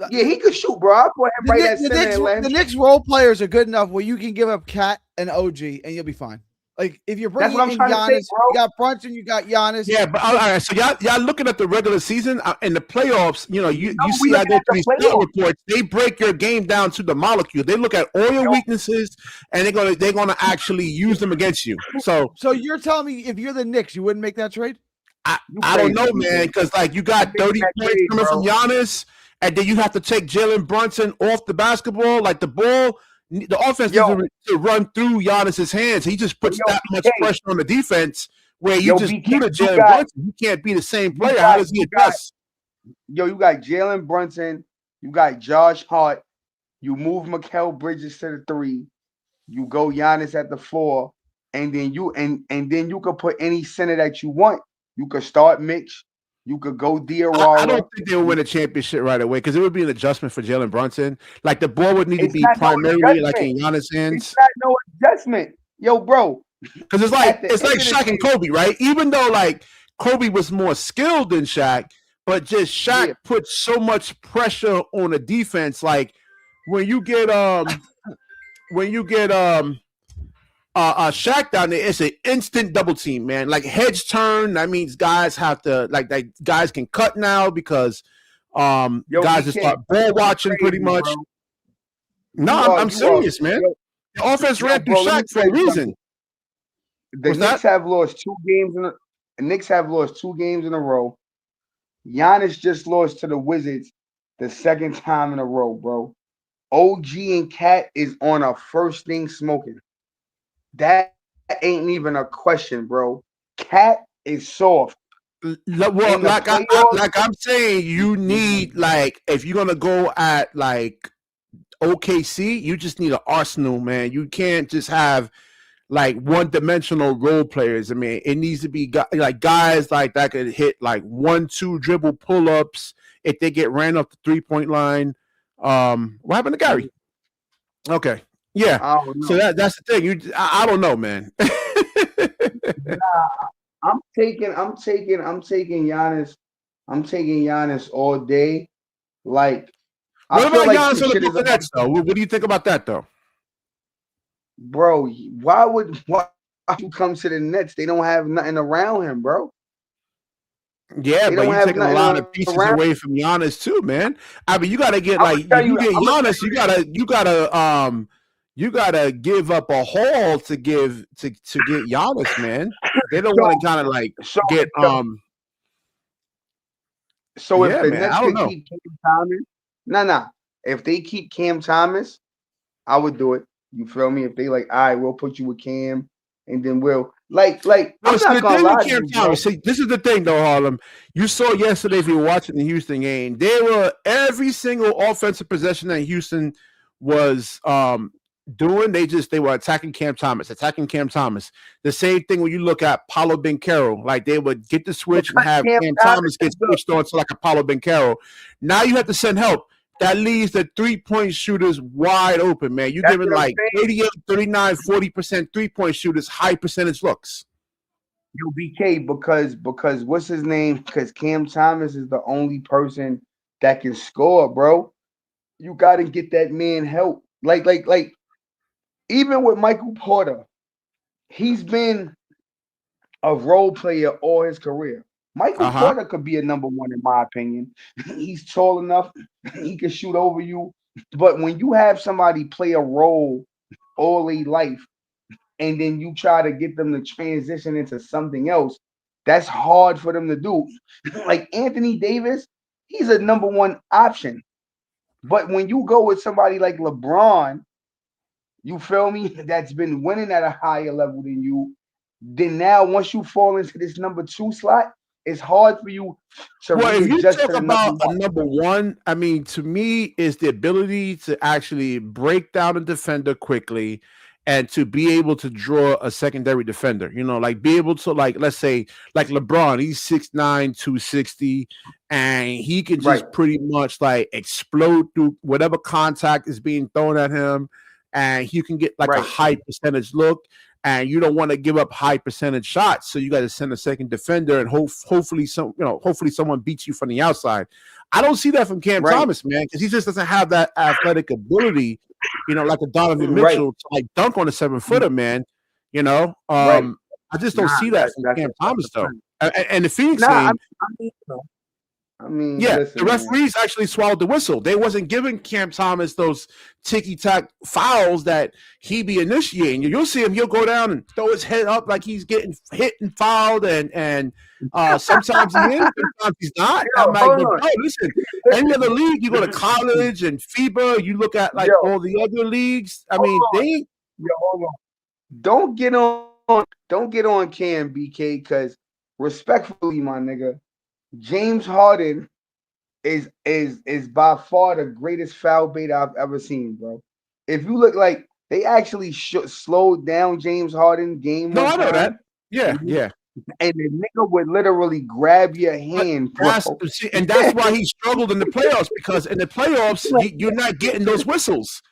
Yeah, he could shoot, bro. I put him right at center. The Knicks role players are good enough where you can give up Cat and OG and you'll be fine. Like if you're bringing in Giannis, you got Brunson, you got Giannis. Yeah, but all right. So y'all looking at the regular season in the playoffs. You know, you see I go through these stat reports. They break your game down to the molecule. They look at all your weaknesses and they're gonna actually use them against you. So you're telling me if you're the Knicks, you wouldn't make that trade? I don't know, man, because like you got 30 points coming from Giannis, and then you have to take Jalen Brunson off the basketball, like the ball. The offense needs to run through Giannis's hands. He just puts that much pressure on the defense where you just do the Jalen Brunson. You can't be the same player. How does he adjust? You got Jalen Brunson. You got Josh Hart. You move Mikal Bridges to the 3. You go Giannis at the 4, and then you could put any center that you want. You could start Mitch. You could go Diawara. I don't think they would win a championship right away because it would be an adjustment for Jalen Brunson. Like the ball would need to be primarily like in Giannis' hands. It's not no adjustment, yo, bro. Because it's like Shaq and Kobe, right? Even though like Kobe was more skilled than Shaq, but just Shaq put so much pressure on the defense. Like when you get Shaq down there, it's an instant double team, man. Like heads turn. That means guys have to guys can cut now because guys just start ball watching pretty much. Bro. No, I'm serious, man. The offense ran through Shaq for a reason. The Knicks have lost 2 games the Knicks have lost 2 games in a row. Giannis just lost to the Wizards. the second time in a row, bro. OG and Cat is on a first thing smoking. That ain't even a question, bro. Cat is soft. Well, In the playoffs, like I'm saying, you need like if you're gonna go at like OKC, you just need an arsenal, man. You can't just have like one-dimensional role players. I mean, it needs to be like guys like that could hit like 1-2 dribble pull-ups if they get ran off the 3-point line. What happened to Gary? Okay, yeah. I don't know. So that's the thing. I don't know, man. I'm taking Giannis. I'm taking Giannis all day. Like, What I feel about like Giannis this on the shit is Brooklyn Nets, though? What do you think about that, though? bro. Why would you come to the Nets? They don't have nothing around him, bro. Yeah, They but don't you're have taking a nothing lot of pieces around. away from Giannis too, man. I mean, you gotta get I'm like gonna if you get I'm gonna Giannis, you gotta give up a haul to get Giannis, man. They don't want to kind of like get So if yeah, the man. Nets I don't could know. keep Cam Thomas, nah. If they keep Cam Thomas, I would do it. You feel me? If they like, all right, we'll put you with Cam, and then we'll like. No, I'm see, not the gonna thing with lie to Cam you, bro. Thomas, see, this is the thing though, Harlem. You saw yesterday if you were watching the Houston game, they were every single offensive possession that Houston was doing, they were attacking Cam Thomas. The same thing when you look at Paulo Banchero, like they would get the switch and have Cam Thomas get switched on to like a Paulo Banchero. Now you have to send help. That leaves the 3-point shooters wide open, man. You're giving like 38, 39, 40% 3-point shooters high percentage looks. Yo, BK, because what's his name? Because Cam Thomas is the only person that can score, bro. You got to get that man help. Like even with Michael Porter, he's been a role player all his career. Michael Porter could be a number one in my opinion. He's tall enough, he can shoot over you. But when you have somebody play a role all their life, and then you try to get them to transition into something else, that's hard for them to do. Like Anthony Davis, he's a number one option. But when you go with somebody like LeBron, you feel me, that's been winning at a higher level than you, then now once you fall into this number 2 slot, it's hard for you to if you readjust talk to the about number a number one, I mean, to me, is the ability to actually break down a defender quickly and to be able to draw a secondary defender, like be able to, like, let's say, like LeBron, he's 6'9", 260, and he can just pretty much like explode through whatever contact is being thrown at him, and he can get like a high percentage look. And you don't want to give up high percentage shots, so you got to send a second defender, and hopefully someone beats you from the outside. I don't see that from Cam Thomas, man, because he just doesn't have that athletic ability, like a Donovan Mitchell to like dunk on a 7-footer, man. I just don't see that from Cam Thomas though. And the Phoenix game. Listen, the referees actually swallowed the whistle. They wasn't giving Cam Thomas those ticky-tack fouls that he be initiating. You'll see him. He'll go down and throw his head up like he's getting hit and fouled, and sometimes he is, sometimes he's not. I'm like, but bro, listen, any other league, you go to college and FIBA, you look at like all the other leagues. I mean, hold on. Don't get on Cam, BK, because respectfully, my nigga, James Harden is by far the greatest foul bait I've ever seen, bro. If you look, like they actually slowed down James Harden game. No, I know that. Yeah. And the nigga would literally grab your hand, bro. And that's why he struggled in the playoffs, because in the playoffs you're not getting those whistles.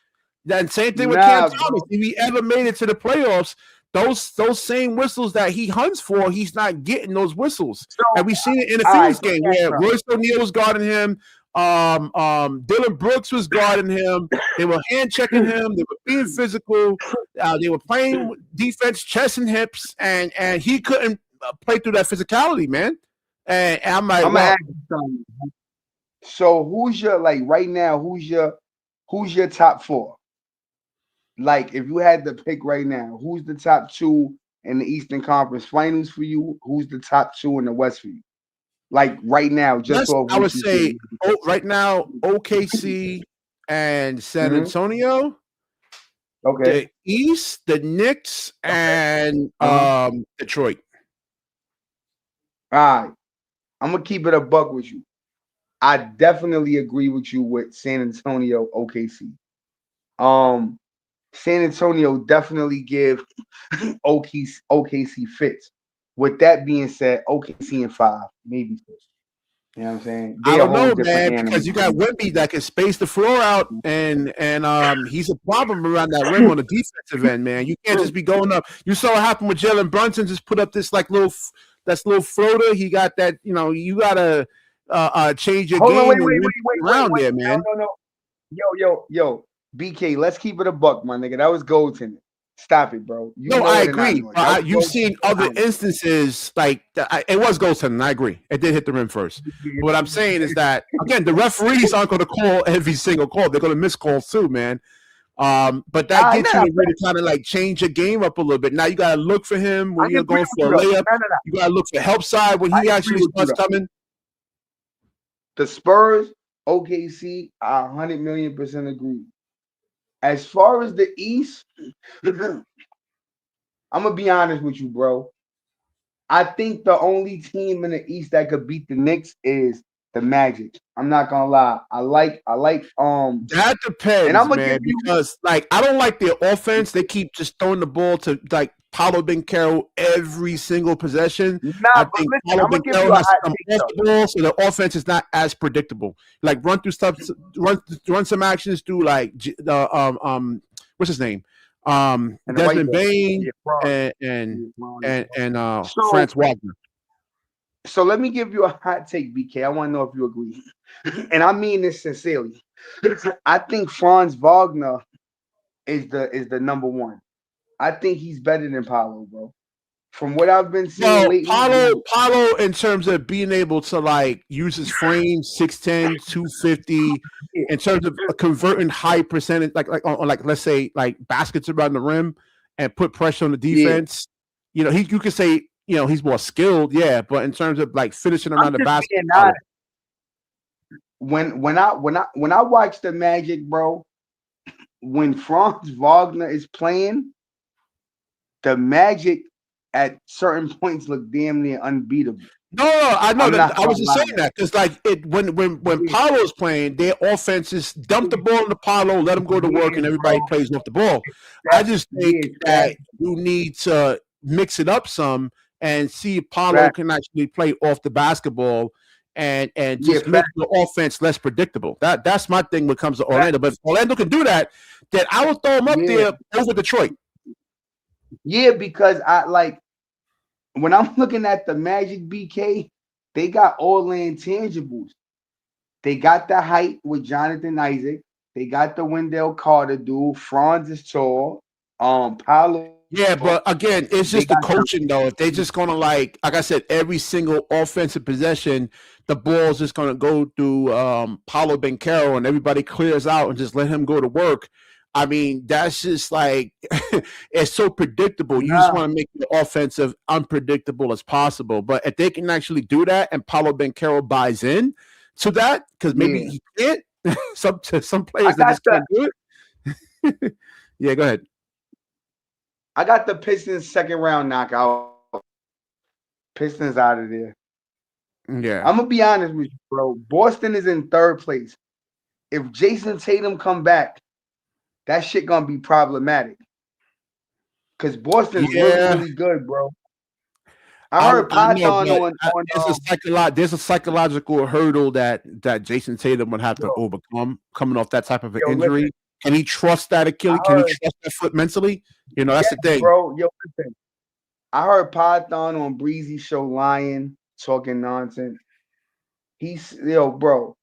That same thing with Cam Thomas. If he ever made it to the playoffs, those same whistles that he hunts for, he's not getting those whistles. And we've seen it in the Phoenix game where Royce O'Neal was guarding him, Dylan Brooks was guarding him. They were hand checking him. They were being physical. They were playing defense, chest and hips, and he couldn't play through that physicality, man. And I'm like, ask you something. So who's your, like, right now? Who's your top 4? Like, if you had to pick right now, who's the top 2 in the Eastern Conference Finals for you? Who's the top 2 in the West for you? Like right now, just off I would what you say see. right now OKC and San Mhm. Antonio, Okay. the East, the Knicks, and Detroit. All right. I'm gonna keep it a buck with you. I definitely agree with you with San Antonio, OKC. San Antonio definitely give OKC fits. With that being said, OKC in 5, maybe 6. You know what I'm saying? I They a don't whole know, different man, animal. because you got Wemby that can space the floor out, and he's a problem around that rim on the defensive end, man. You can't just be going up. You saw what happened with Jalen Brunson, just put up this like little floater. He got that, you gotta change your Hold on, game wait, and wait, win wait, wait, wait, around wait. there, man. No. Yo. BK, let's keep it a buck, my nigga. That was goaltending. Stop it, bro. You No, know I it or not agree. know it. But you've seen other instances like it was goaltending. I agree. It did hit the rim first. But what I'm saying is that again, the referees aren't going to call every single call. They're going to miss calls too, man. But that gets you to really kind of like change your game up a little bit. Now you got to look for him when you're going for a layup. No. You got to look for help side when he actually starts coming. The Spurs, OKC, I 100 million% agree. As far as the East, I'm gonna be honest with you, bro. I think the only team in the East that could beat the Knicks is the Magic. I'm not gonna lie. I like that depends, and I'm gonna man, give you because like I don't like their offense. They keep just throwing the ball to like Paolo Banchero every single possession. I think Paolo Banchero has to come off the ball, so the offense is not as predictable. Like run through stuff, run some actions through like what's his name, Desmond Bain and Franz Wagner. So let me give you a hot take, BK. I want to know if you agree, and I mean this sincerely. I think Franz Wagner is the number one. I think he's better than Paolo, bro. From what I've been seeing lately. Paolo, in terms of being able to like use his frame, 6'10", 250, in terms of converting high percentage, like let's say like baskets around the rim and put pressure on the defense. You could say he's more skilled, but in terms of like finishing around the basket. When I watch the Magic, bro, when Franz Wagner is playing, the Magic at certain points look damn near unbeatable. No, I know that. I was just saying that because like when Paolo's playing, their offense is dump the ball into Paolo, let him go to work, and everybody plays off the ball. I just think that you need to mix it up some and see if Paolo can actually play off the basketball and just make the offense less predictable. That's my thing when it comes to Orlando. But if Orlando can do that, then I would throw him up there over Detroit. Yeah, because when I'm looking at the Magic, BK, they got all the intangibles. They got the height with Jonathan Isaac. They got the Wendell Carter dude. Franz is tall. Paolo. Yeah, but again, it's just the coaching though. If they're just gonna like I said, every single offensive possession, the ball's just gonna go through Paolo Banchero and everybody clears out and just let him go to work. I mean, that's just like it's so predictable. You just want to make the offensive unpredictable as possible. But if they can actually do that and Paolo Banchero buys in to that, because maybe he can't. some players that just can't do it. Yeah, go ahead. I got the Pistons second round knockout. Pistons out of there. Yeah. I'm gonna be honest with you, bro. Boston is in third place. If Jason Tatum come back, that shit gonna be problematic. Cause Boston's really good, bro. I heard Python there's a psychological hurdle that Jason Tatum would have to overcome coming off that type of an injury. Listen. Can he trust that Achilles? Can he trust that foot mentally? That's the thing. Bro, listen. I heard Python on Breezy show lying, talking nonsense. Bro.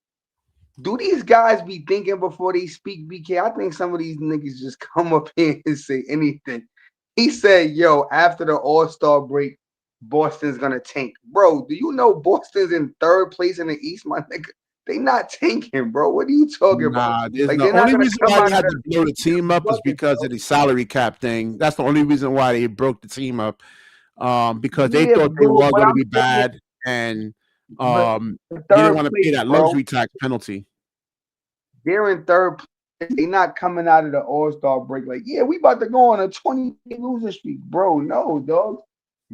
Do these guys be thinking before they speak, BK? I think some of these niggas just come up here and say anything. He said, after the All-Star break, Boston's gonna tank. Bro, do you know Boston's in third place in the East, my nigga? They not tanking, bro. What are you talking about? The only reason why they had to blow the team up is because of the salary cap thing. That's the only reason why they broke the team up. Because they thought they were going to be bad. And You didn't want to pay that luxury tax penalty. They're in third place. They're not coming out of the All-Star break like, yeah, we about to go on a 20-game losing streak. Bro, no, dog.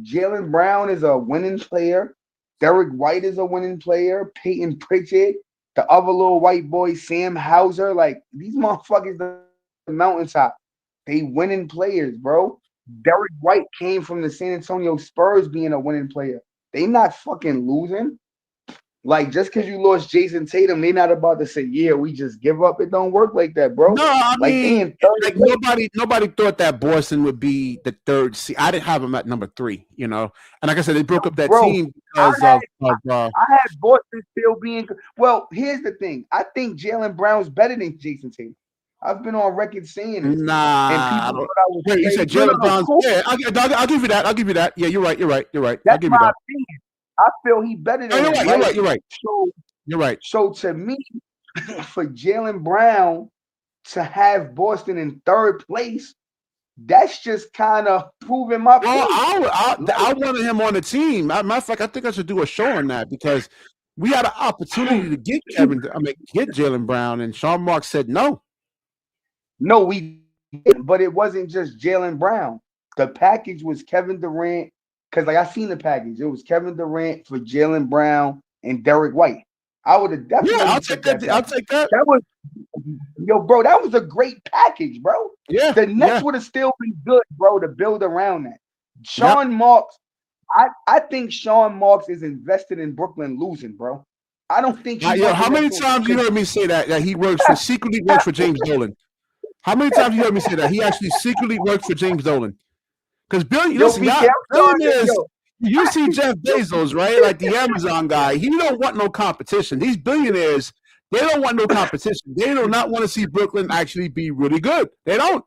Jaylen Brown is a winning player. Derek White is a winning player. Peyton Pritchard, the other little white boy, Sam Hauser. Like, these motherfuckers, the mountaintop. They winning players, bro. Derek White came from the San Antonio Spurs being a winning player. They not fucking losing. Like, just because you lost Jason Tatum, they not about to say, yeah, we just give up. It don't work like that, bro. No, I like, mean, like nobody thought that Boston would be the third seed. I didn't have them at number 3, you know. And like I said, they broke up that team because I had Boston still being – well, here's the thing. I think Jaylen Brown's better than Jason Tatum. I've been on record saying it. Nah. And people thought I was wait, you said Jaylen Brown's – yeah, I'll give you that. I'll give you that. Yeah, you're right. That's my opinion. I feel he better than him. You're right. So, you're right. So to me, for Jaylen Brown to have Boston in third place, that's just kind of proving my point. I wanted him on the team. Matter of fact, I think I should do a show on that because we had an opportunity to get get Jaylen Brown, and Sean Marks said no. No, we didn't, but it wasn't just Jaylen Brown. The package was Kevin Durant. Because, like, I seen the package. It was Kevin Durant for Jaylen Brown and Derek White. I would have definitely. Yeah, I'll take that. I'll take that. That was, bro, that was a great package, bro. Yeah. The Nets would have still been good, bro, to build around that. Sean Marks, I think Sean Marks is invested in Brooklyn losing, bro. I don't think. How many times you heard me say that he secretly works for James Dolan? How many times you heard me say that he actually secretly works for James Dolan? Because billionaires, you see Jeff Bezos, right? Like the Amazon guy. He don't want no competition. These billionaires, they don't want no competition. They do not want to see Brooklyn actually be really good. They don't.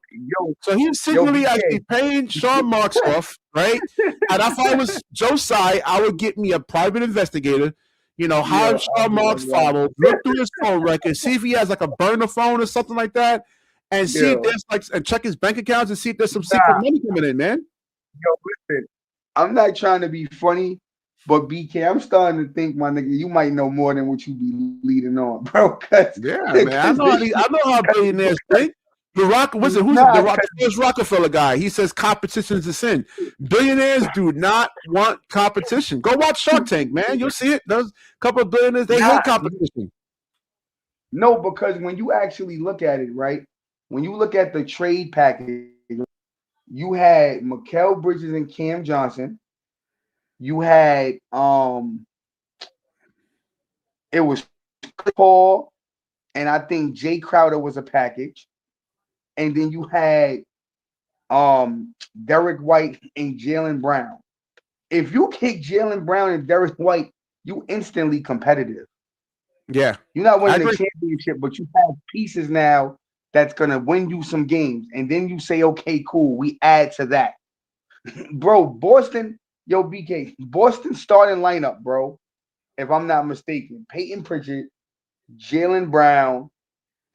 So he's secretly actually paying Sean Marks off, right? And if I was Joe Tsai, I would get me a private investigator, have Sean Marks follow, look through his phone record, see if he has like a burner phone or something like that. And see if there's and check his bank accounts and see if there's some secret money coming in, man. Listen, I'm not trying to be funny, but BK, I'm starting to think, my nigga, you might know more than what you be leading on, bro. Man, I know how billionaires think. Who's the first Rockefeller guy? He says competition is a sin. Billionaires do not want competition. Go watch Shark Tank, man. You'll see it. There's a couple of billionaires, they hate competition. No, because when you actually look at it, right? When you look at the trade package, you had Mikal Bridges and Cam Johnson. You had it was Paul, and I think Jay Crowder was a package. And then you had Derek White and Jaylen Brown. If you kick Jaylen Brown and Derek White, you instantly competitive. Yeah. You're not winning the championship, but you have pieces now that's going to win you some games. And then you say, okay, cool, we add to that. Bro, Boston, BK, Boston starting lineup, bro, if I'm not mistaken. Peyton Pritchard, Jaylen Brown.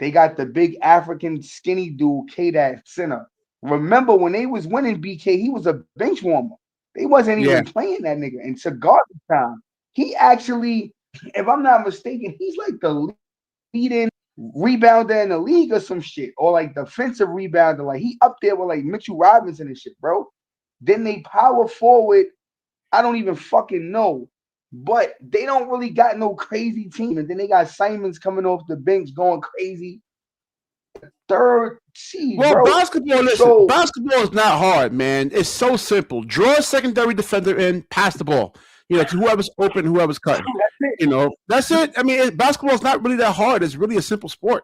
They got the big African skinny dude, K-Dat center. Remember, when they was winning, BK, he was a bench warmer. They wasn't even playing that nigga. And to garbage time, he actually, if I'm not mistaken, he's like the leading rebounder in the league or some shit, or like defensive rebounder. Like he up there with like Mitchell Robinson and shit, bro. Then they power forward. I don't even fucking know, but they don't really got no crazy team. And then they got Simons coming off the bench going crazy. Third seed, bro. Basketball is not hard, man. It's so simple. Draw a secondary defender in, pass the ball. To whoever's open, whoever's cutting. That's it. I mean, basketball is not really that hard. It's really a simple sport.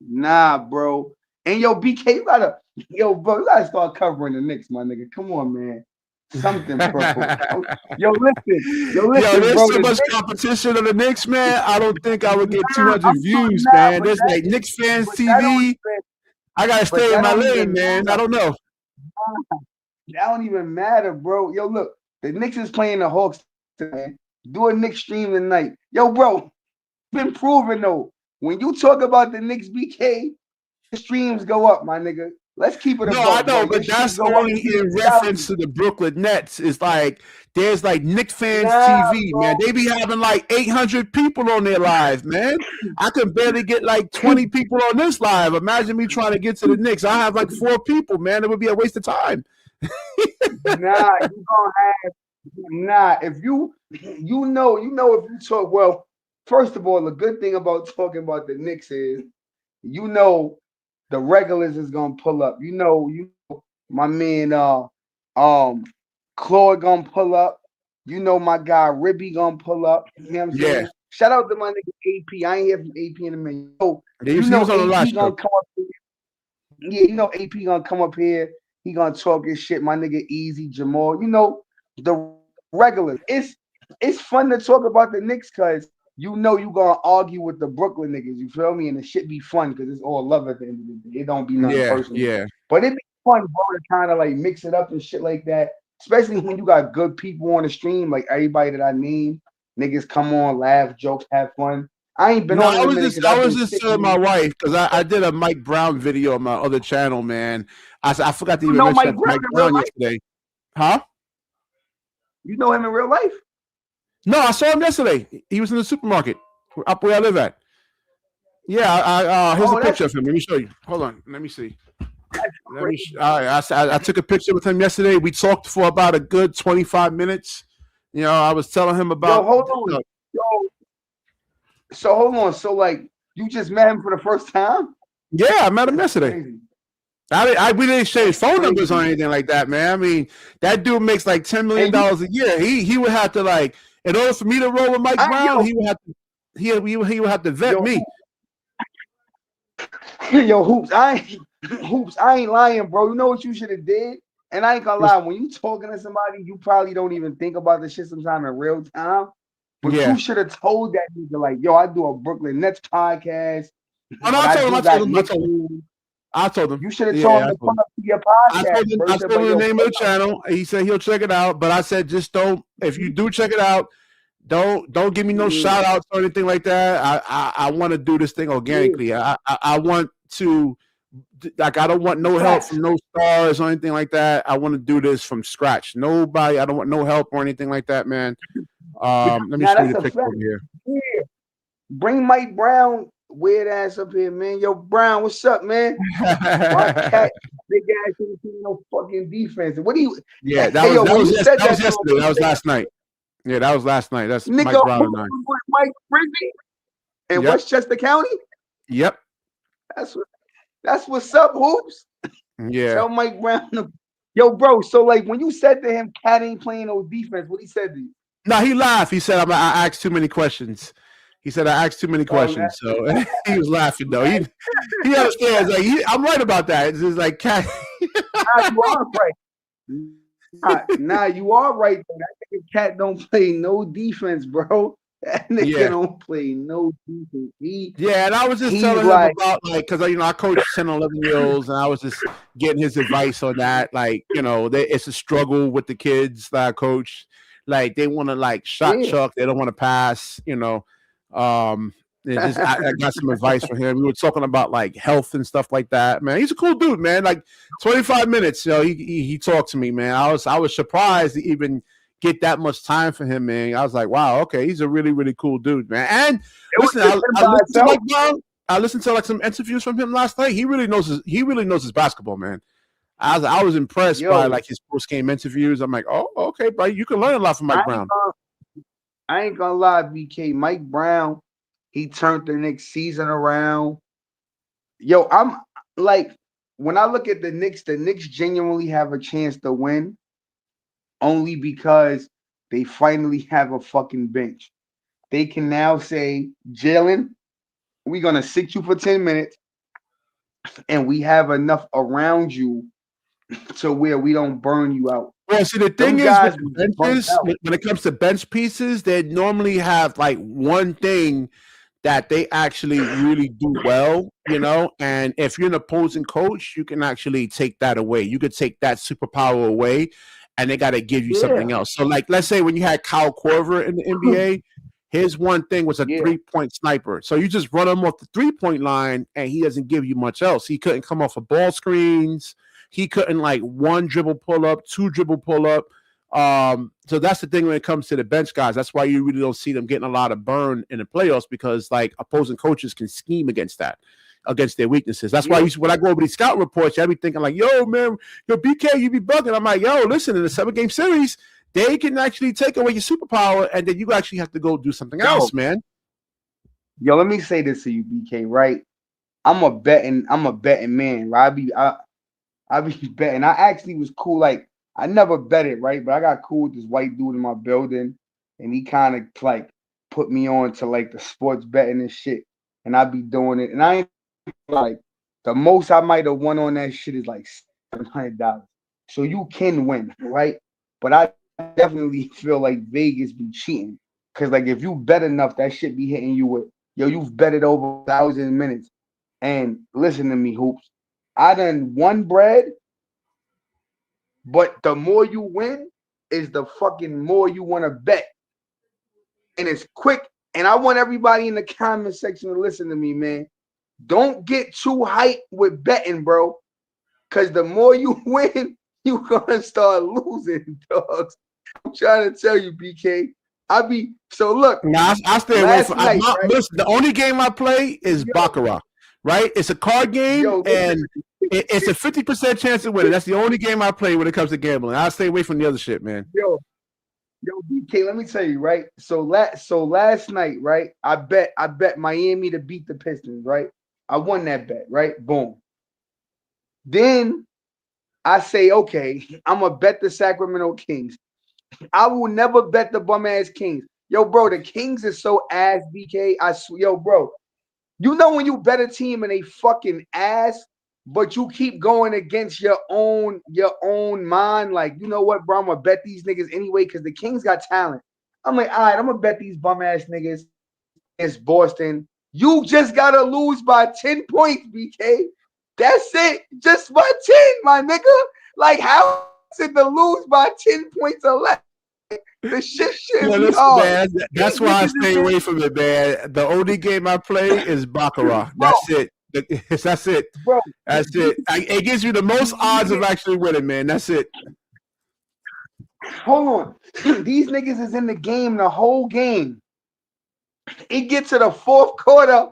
Nah, bro. And BK, you gotta start covering the Knicks, my nigga. Come on, man. Something purple. Listen, there's bro, so much competition on the Knicks, man. I don't think I would get 200 views, man. There's like Knicks fans TV. I gotta stay in my lane, man. I don't know. That don't even matter, bro. Look, the Knicks is playing the Hawks, man. Do a Knicks stream tonight. Bro, been proven though. When you talk about the Knicks, BK, the streams go up, my nigga. Let's keep it. No, I know, but that's only in reference to the Brooklyn Nets. It's like there's like Knicks fans TV, man. They be having like 800 people on their live, man. I can barely get like 20 people on this live. Imagine me trying to get to the Knicks. I have like 4 people, man. It would be a waste of time. You gonna have if you know if you talk well. First of all, the good thing about talking about the Knicks is the regulars is gonna pull up. You know, my man Claude gonna pull up. You know my guy Ribby gonna pull up. You know what I'm saying? Yeah. Shout out to my nigga AP. I ain't hear from AP in a minute. You know AP gonna come up here. Yeah, you know AP gonna come up here. He gonna talk his shit. My nigga Easy, Jamal. You know, the regulars. It's fun to talk about the Knicks because you gonna argue with the Brooklyn niggas. You feel me? And it should be fun because it's all love at the end of the day. It don't be nothing personal. Yeah. But it be fun, bro, to kind of like mix it up and shit like that. Especially when you got good people on the stream, like everybody that I name. Niggas come on, laugh, jokes, have fun. I ain't been on. I was just telling my wife because I did a Mike Brown video on my other channel, man. I forgot to even mention Mike Brown yesterday. Huh? You know him in real life? No, I saw him yesterday. He was in the supermarket up where I live at. Yeah, here's a picture of him. Let me show you. Hold on. Let me see. I took a picture with him yesterday. We talked for about a good 25 minutes. You know, I was telling him about. Hold on. So hold on. So like, you just met him for the first time? Yeah, I met him yesterday. We didn't exchange phone numbers or anything like that, man. I mean, that dude makes like $10 million a year. He would have to like, in order for me to roll with Mike Brown, he would have to vet me. Yo, Hoops, I ain't lying, bro. You know what you should have did? And I ain't gonna lie, when you talking to somebody, you probably don't even think about this shit sometimes in real time. But you should have told that nigga, like, yo, I do a Brooklyn Nets podcast. I told him. You should have told him to come up to your podcast. I told him the name of the channel. He said he'll check it out. But I said, just don't, if you do check it out, don't give me no shout outs or anything like that. I want to do this thing organically. I want to, like, I don't want no help from no stars or anything like that. I want to do this from scratch. Nobody, I don't want no help or anything like that, man. Let me show you the picture over here. Yeah. Bring Mike Brown weird ass up here, man. Yo, Brown, what's up, man? My cat, big ass, ain't seen no fucking defense. What do you? Yeah, that was yesterday. That was last night. Yeah, that was last night. That's nigga, Mike Brown and I. Mike Frisbee in Westchester County. Yep. That's what's up, Hoops. Yeah. Tell Mike Brown. Yo, bro. So like, when you said to him, "Cat ain't playing no defense," what he said to you? No, he laughed. He said, "I asked too many questions." He said, "I asked too many questions." So he was laughing though. He understands. Like I'm right about that. It's just like Cat. You are right. Nah, you are right. That nigga Cat don't play no defense, bro. That nigga don't play no defense. And I was just telling him about because I coach 10, 11-year-olds, and I was just getting his advice on that. Like, it's a struggle with the kids that I coach. Like they want to shot chuck, they don't want to pass. I got some advice from him. We were talking about health and stuff like that. Man, he's a cool dude, man. 25 minutes, he talked to me, man. I was surprised to even get that much time for him, man. I was like, wow, okay, he's a really, really cool dude, man. And listen, I listened to some interviews from him last night. He really knows his basketball, man. I was impressed by his post game interviews. I'm like, oh, okay, bro, you can learn a lot from Mike Brown. I ain't gonna lie, BK. Mike Brown, he turned the Knicks season around. Yo, I'm like, when I look at the Knicks genuinely have a chance to win only because they finally have a fucking bench. They can now say, Jalen, we're gonna sit you for 10 minutes, and we have enough around you to where we don't burn you out. Well, see, the thing is, with benches, when it comes to bench pieces, they normally have one thing that they actually really do well, and if you're an opposing coach, you can actually take that away. You could take that superpower away, and they got to give you something else. So, let's say when you had Kyle Korver in the NBA, His one thing was a 3-point sniper. So you just run him off the 3-point line, and he doesn't give you much else. He couldn't come off of ball screens. He couldn't like 1 dribble pull up, 2 dribble pull up. So that's the thing when it comes to the bench guys. That's why you really don't see them getting a lot of burn in the playoffs, because like opposing coaches can scheme against that, against their weaknesses. That's why when I go over these scout reports, I be thinking like, yo, man, yo, BK, you be bugging. I'm like, yo, listen, in a 7-game series, they can actually take away your superpower, and then you actually have to go do something else, man. Yo, let me say this to you, BK, right? I'm a betting man, right? I be betting. I actually was cool, like, I never betted, right? But I got cool with this white dude in my building, and he kind of like put me on to like the sports betting and shit. And I be doing it. And I ain't like, the most I might have won on that shit is like $700. So you can win, right? But I definitely feel like Vegas be cheating. Cause like if you bet enough, that shit be hitting you with, yo, you've betted over 1,000 minutes. And listen to me, Hoops. I done won bread, but the more you win is the fucking more you want to bet. And it's quick. And I want everybody in the comment section to listen to me, man. Don't get too hyped with betting, bro. Cause the more you win, you're gonna start losing, dogs. I'm trying to tell you, BK. So look. Now I stay away from. Night, Listen, the only game I play is Baccarat, right? It's a card game, and it's a 50% chance of winning. That's the only game I play when it comes to gambling. I stay away from the other shit, man. Yo, BK, let me tell you, right? So last night, right? I bet Miami to beat the Pistons, right? I won that bet, right? Boom. Then I say, okay, I'm gonna bet the Sacramento Kings. I will never bet the bum ass Kings. Yo, bro, the Kings is so ass, BK. Yo, bro, you know when you bet a team and they fucking ass, but you keep going against your own mind. Like, you know what, bro? I'm gonna bet these niggas anyway because the Kings got talent. I'm like, all right, I'm gonna bet these bum ass niggas against Boston. You just gotta lose by 10 points, BK. That's it, just by 10, my nigga. Like, how is it to lose by 10 points or less? The shit be hard. Man, that's why I stay away from it, man. The only game I play is Baccarat. That's it. That's it. Bro, that's it. It gives you the most odds of actually winning, man. That's it. Hold on. These niggas is in the game the whole game. It gets to the 4th quarter.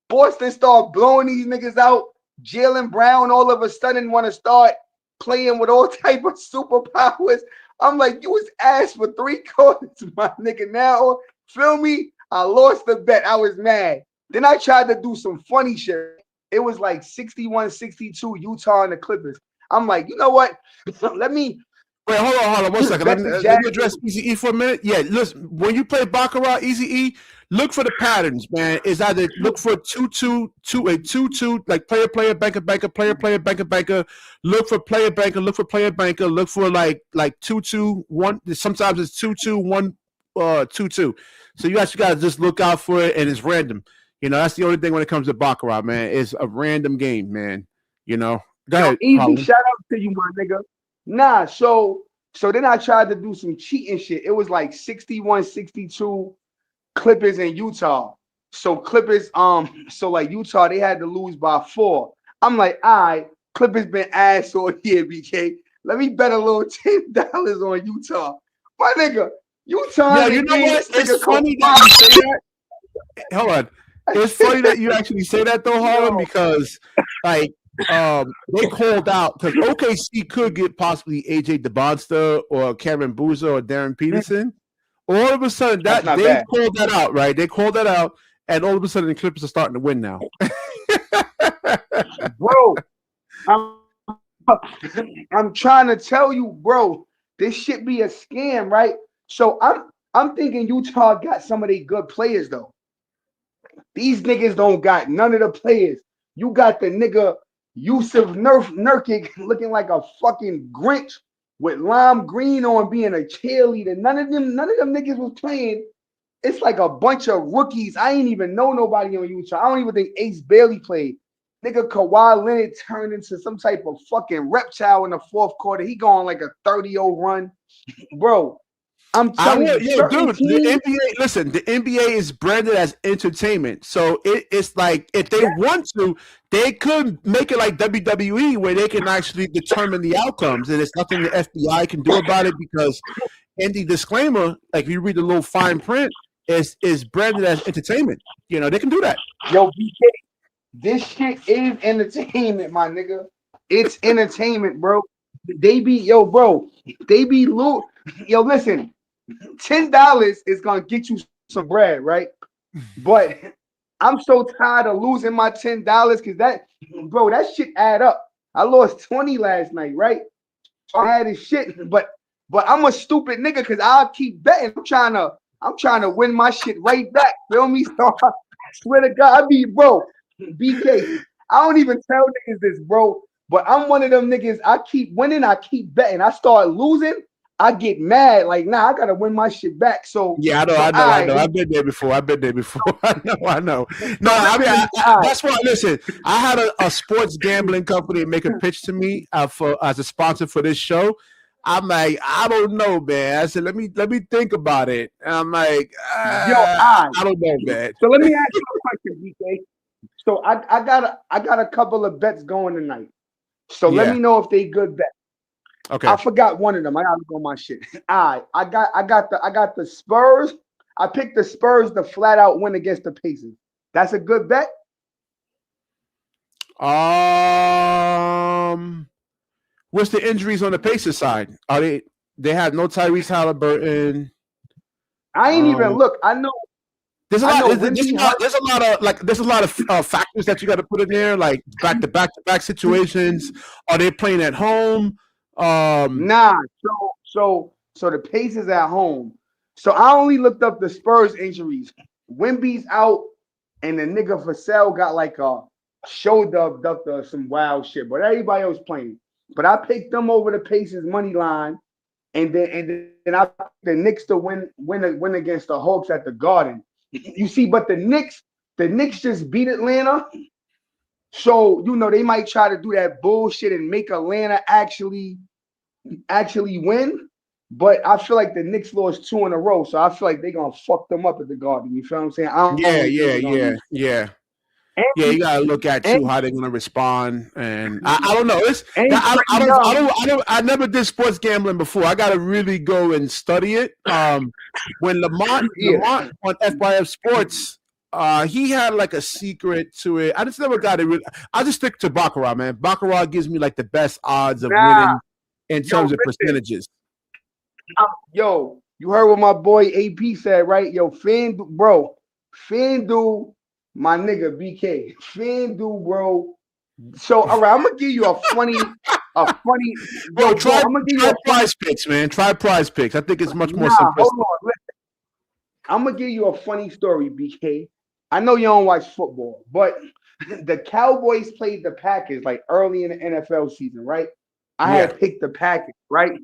Boston start blowing these niggas out. Jaylen Brown all of a sudden want to start playing with all type of superpowers. I'm like, you was ass for 3 quarters, my nigga. Now, feel me? I lost the bet. I was mad. Then I tried to do some funny shit. It was like 61-62 Utah and the Clippers. I'm like, you know what? Let me. Wait, hold on 1 second. Let me address Easy E for a minute. Yeah, listen, when you play Baccarat, Easy E, look for the patterns, man. Is either look for 2-2, 2-2, like player, banker, player, banker. Look for player banker, look for like 2-2, 1. Sometimes it's 2-2, 1, 2-2. So you actually gotta just look out for it, and it's random. You know, that's the only thing when it comes to Baccarat, man. It's a random game, man. You know. Go ahead. Easy, Holland. shout out to you, my nigga. Nah, so then I tried to do some cheating shit. It was like 61-62 Clippers and Utah. So Clippers, so like Utah, they had to lose by 4. I'm like, all right, Clippers been ass all year, BK. Let me bet a little $10 on Utah. My nigga, Utah. Yeah, you know what? It's funny that you say that. Hold on. It's funny that you actually say that though, Harlem, because like they called out because OKC could get possibly AJ DeBonster or Cameron Boozer or Darren Peterson. All of a sudden, they called that out, right? They called that out, and all of a sudden, the Clippers are starting to win now. Bro, I'm trying to tell you, bro, this shit be a scam, right? So I'm thinking Utah got some of their good players though. These niggas don't got none of the players. You got the nigga Yusuf Nurkic looking like a fucking Grinch with lime green on being a cheerleader. None of them niggas was playing. It's like a bunch of rookies. I ain't even know nobody on Utah. I don't even think Ace Bailey played. Nigga Kawhi Leonard turned into some type of fucking reptile in the 4th quarter. He going like a 30-0 run. Bro, I'm I telling will, you, yo, certain dude. teams. The NBA, listen, the NBA is branded as entertainment, so it's like if they want to, they could make it like WWE, where they can actually determine the outcomes, and there's nothing the FBI can do about it because in the disclaimer, like if you read the little fine print, is branded as entertainment. You know, they can do that. Yo, BK, this shit is entertainment, my nigga. It's entertainment, bro. They be yo, bro. They be yo. Listen, $10 is gonna get you some bread, right? But I'm so tired of losing my $10 because that shit add up. I lost 20 last night, right? So I had this shit, but I'm a stupid nigga because I'll keep betting. I'm trying to win my shit right back. Feel me? So I swear to God, I be bro, BK. I don't even tell niggas this, bro. But I'm one of them niggas. I keep winning, I keep betting. I start losing, I get mad. Like, nah, I gotta win my shit back. So yeah, I know. I've been there before. I know. No, I mean, that's why. Listen, I had a sports gambling company make a pitch to me for as a sponsor for this show. I'm like, I don't know, man. I said, let me think about it. And I'm like, I don't know, man. So let me ask you a question, BK. So I got a couple of bets going tonight. So let me know if they good bets. Okay. I forgot one of them. I gotta go my shit. I got the Spurs. I picked the Spurs to flat out win against the Pacers. That's a good bet. What's the injuries on the Pacers side? Are they have no Tyrese Halliburton? I ain't even look. I know. There's a lot of factors that you got to put in there, like back to back situations. Are they playing at home? Nah. So the Pacers at home. So I only looked up the Spurs injuries. Wemby's out, and the nigga Vassell got like a shoulder abductor, some wild shit. But everybody else playing. But I picked them over the Pacers money line, and then I picked the Knicks to win against the Hawks at the Garden. You see, but the Knicks just beat Atlanta. So, they might try to do that bullshit and make Atlanta actually win. But I feel like the Knicks lost 2 in a row. So I feel like they're going to fuck them up at the Garden. You feel what I'm saying? Yeah. Yeah, you gotta look at too how they're gonna respond, and I don't know. I never did sports gambling before. I gotta really go and study it. When Lamont on FYF Sports, he had like a secret to it. I just never got it. I just stick to baccarat, man. Baccarat gives me like the best odds of winning in terms of percentages. Yo, you heard what my boy AP said, right? Yo, FanDuel. My nigga BK, FanDuel, bro. So all right, I'm gonna give you a funny. Bro, try Prize Picks, man. Try Prize Picks. I think it's much more simplistic. Hold on, listen. I'm gonna give you a funny story, BK. I know you don't watch football, but the Cowboys played the Packers like early in the NFL season, right? I had picked the Packers, right?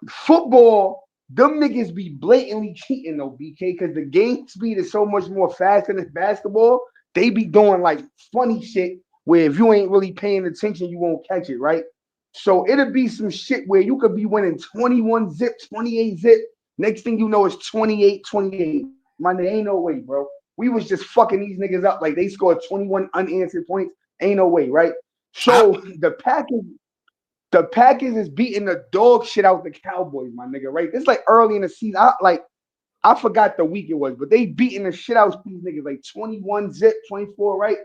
Football. Them niggas be blatantly cheating though, BK, because the game speed is so much more faster than basketball. They be doing like funny shit where if you ain't really paying attention, you won't catch it, right? So it'll be some shit where you could be winning 21 zip, 28 zip. Next thing you know, it's 28. My nigga, ain't no way, bro. We was just fucking these niggas up like they scored 21 unanswered points. Ain't no way, right? So the Packers is beating the dog shit out the Cowboys, my nigga, right? It's like early in the season. I forgot the week it was, but they beating the shit out of these niggas like 21 zip, 24, right?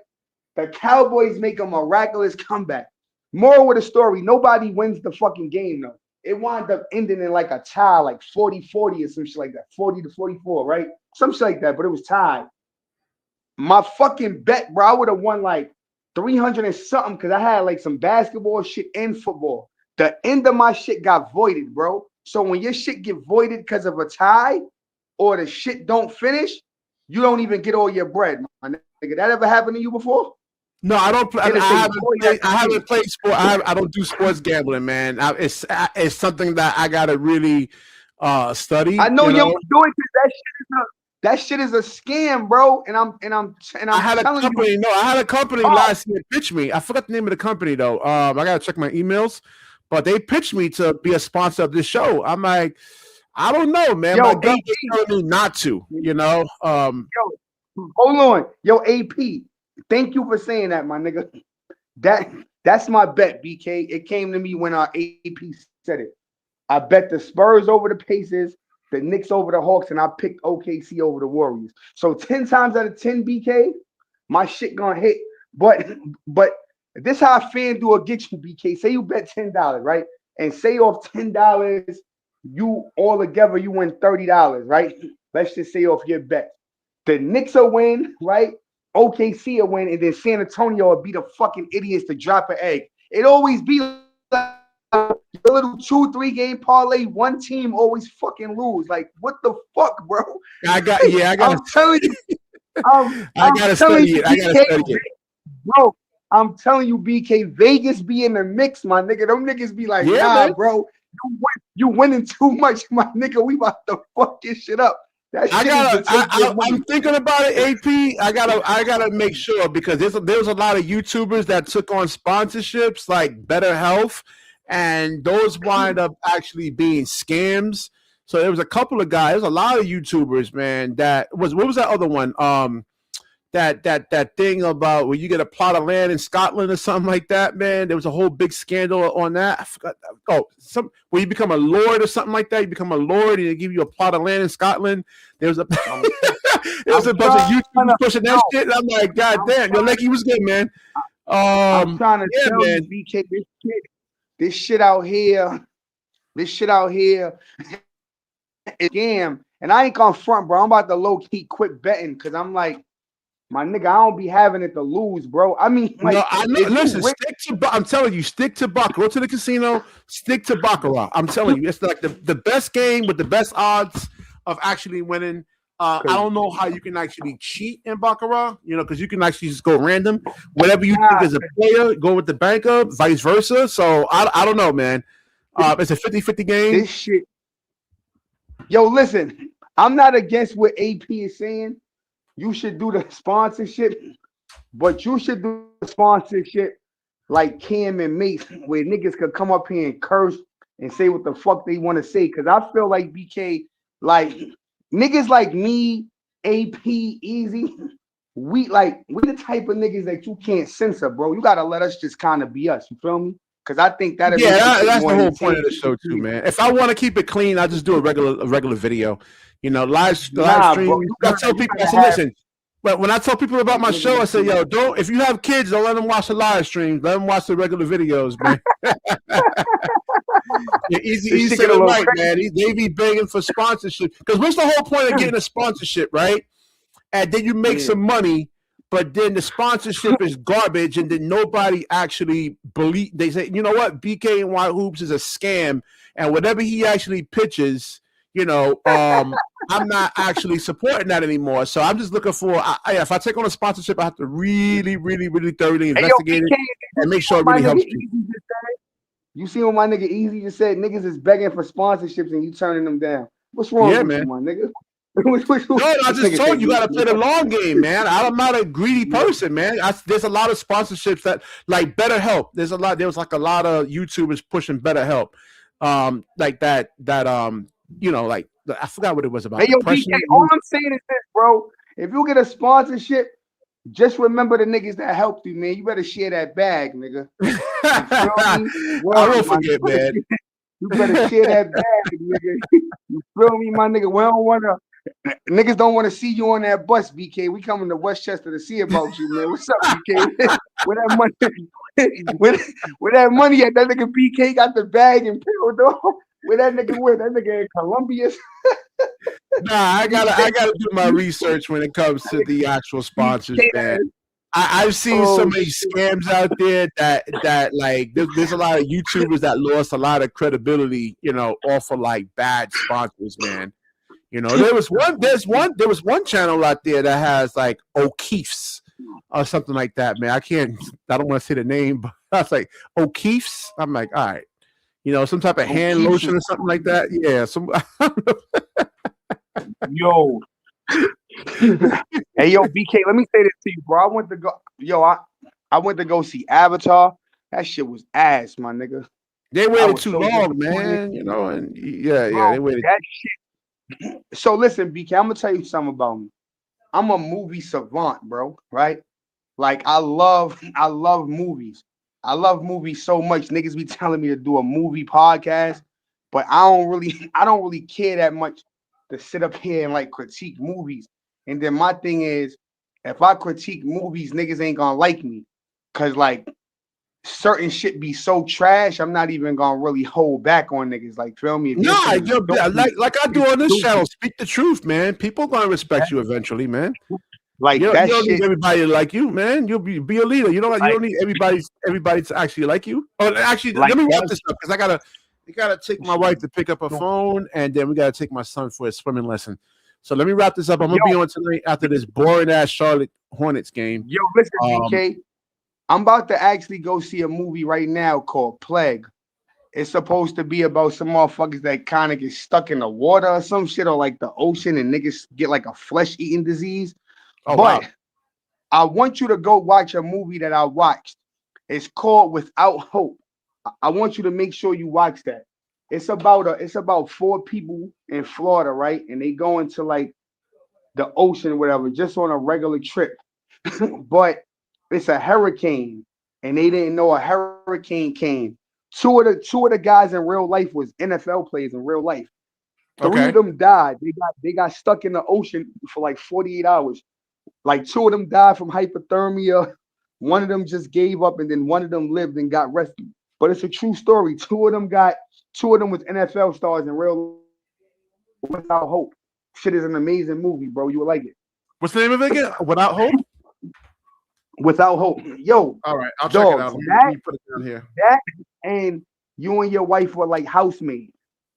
The Cowboys make a miraculous comeback. Moral of the story, nobody wins the fucking game, though. It wound up ending in like a tie, like 40-40 or some shit like that, 40-44, right? Some shit like that, but it was tied. My fucking bet, bro, I would have won like 300 and something because I had like some basketball shit and football. The end of my shit got voided, bro. So when your shit get voided because of a tie or the shit don't finish, you don't even get all your bread, my nigga. That ever happened to you before? No, I don't play. I haven't played sport. I don't do sports gambling, man. It's something that I gotta really study. I know you don't do it because that shit is a scam, bro. And I'm I had a company. No, I had a company last year pitch me. I forgot the name of the company though. I gotta check my emails, but they pitched me to be a sponsor of this show. I'm like, I don't know, man. Yo, My gut AP. is telling me not to. You know. Yo, hold on. Yo, AP. Thank you for saying that, my nigga. That's my bet, BK. It came to me when our AP said it. I bet the Spurs over the Pacers, the Knicks over the Hawks, and I picked OKC over the Warriors. So 10 times out of 10, BK, my shit gonna hit. But this how FanDuel will get you, BK. Say you bet $10, right? And say off $10, you all together you win $30, right? Let's just say off your bet. The Knicks will win, right? OKC will win, and then San Antonio will be the fucking idiots to drop an egg. It always be like a little 2-3 game parlay. One team always fucking lose. Like, what the fuck, bro? I got I'm telling you. I gotta study it. Bro, I'm telling you, BK, Vegas be in the mix, my nigga. Them niggas be like, nah, man. bro, you winning too much, my nigga. We about to fuck this shit up. That shit I'm thinking about it, AP. I gotta make sure because there's a lot of YouTubers that took on sponsorships like Better Health, and those wind up actually being scams. So there was a couple of guys, there's a lot of YouTubers, man. What was that other one? That thing about where you get a plot of land in Scotland or something like that, man. There was a whole big scandal on that. I forgot. Where you become a lord or something like that. You become a lord and they give you a plot of land in Scotland. There was a bunch of YouTubers pushing that shit. And I'm like, God damn, your Lecky was good, man. I'm trying to tell you, BK, this shit out here is a scam. And I ain't gonna front, bro. I'm about to low key quit betting because I'm like, my nigga, I don't be having it to lose, bro. I mean, like, no, I know. Listen, I'm telling you, stick to Baccarat. Go to the casino, stick to Baccarat. I'm telling you, it's like the best game with the best odds of actually winning. I don't know how you can actually cheat in Baccarat, because you can actually just go random. Whatever you think is a player, go with the banker, vice versa. So I don't know, man. It's a 50-50 game. This shit. Yo, listen, I'm not against what AP is saying. You should do the sponsorship, but you should do the sponsorship like Cam and Mace, where niggas could come up here and curse and say what the fuck they want to say. Cause I feel like BK, like niggas like me, AP, Easy, we the type of niggas that you can't censor, bro. You gotta let us just kind of be us. You feel me? Cause I think that's the whole point of the show too, man. If I want to keep it clean, I just do a regular video. Live stream. Bro, I tell people, listen. But when I tell people about my show, I say, yo, if you have kids, don't let them watch the live streams. Let them watch the regular videos, man. Easy said it right, man. They be begging for sponsorship. Because what's the whole point of getting a sponsorship, right? And then you make some money, but then the sponsorship is garbage, and then nobody actually believe. They say, you know what, BKNY Hoops is a scam, and whatever he actually pitches, I'm not actually supporting that anymore. So I'm just looking for, if I take on a sponsorship, I have to really, really, really thoroughly investigate it and make sure it really helps people. You see what my nigga Easy just said? Niggas is begging for sponsorships and you turning them down. What's wrong with you, my nigga? No, I just told you got to play the long game, man. I'm not a greedy person, man. There's a lot of sponsorships that like Better Help. There was like a lot of YouTubers pushing Better Help, like that. Like I forgot what it was about. Hey, yo, BK, all I'm saying is this, bro. If you get a sponsorship, just remember the niggas that helped you, man. You better share that bag, nigga. I won't forget, man. You better share that bag, nigga. You feel me, my nigga? Niggas don't want to see you on that bus, BK. We coming to Westchester to see about you, man. What's up, BK? Where that money at? That nigga BK got the bag and peeled off. Where that nigga went? That nigga in Columbia. Nah, I gotta do my research when it comes to the actual sponsors, man. I've seen so many scams out there that like there's a lot of YouTubers that lost a lot of credibility, off of like bad sponsors, man. There was one channel out there that has like O'Keefe's or something like that, man. I don't want to say the name, but I was like O'Keefe's. I'm like, all right. Some type of hand lotion or something like that. Yeah. Yo. Hey, yo, BK, let me say this to you, bro. I went to go see Avatar. That shit was ass, my nigga. They I waited was too so long, disappointed. man. You know, and yeah, Bro, they waited. that shit. So listen, BK, I'm gonna tell you something about me. I'm a movie savant, bro. Right? Like I love movies. I love movies so much. Niggas be telling me to do a movie podcast, but I don't really care that much to sit up here and like critique movies. And then my thing is, if I critique movies, niggas ain't gonna like me. Cause like certain shit be so trash, I'm not even gonna really hold back on niggas. Like, feel me? If your Nah, shit is like I do it's on this stupid. channel. Speak the truth, man. People gonna respect you eventually, man. Like You that don't shit. need everybody to like you, man. You'll be a leader. You Like, don't need everybody to actually like you. Oh, actually, like let me wrap that this up because I gotta take my shit wife is to pick up her stupid. phone, and then we gotta take my son for a swimming lesson. So let me wrap this up. I'm gonna Yo, be on tonight after this boring ass Charlotte Hornets game. listen, Um, BK. I'm about to actually go see a movie right now called Plague. It's supposed to be about some motherfuckers that kind of get stuck in the water or some shit, or like the ocean, and niggas get like a flesh-eating disease. oh wow, But I want you to go watch a movie that I watched. It's called Without Hope. I want you to make sure you watch that. It's about 4 people in Florida, right? And they go into like the ocean or whatever, just on a regular trip. But it's a hurricane, and they didn't know a hurricane came. Two of the guys in real life was NFL players in real life. 3 okay, of them died. They got stuck in the ocean for like 48 hours. Like 2 of them died from hypothermia. One of them just gave up, and then one of them lived and got rescued. But it's a true story. Two of them was NFL stars in real life. Without Hope. Shit is an amazing movie, bro. You will like it. what's the name of it again? Without Hope. Without Hope. Yo, All right, I'll check it dogs, out. Let me put it down here. that and you and your wife were like housemaid.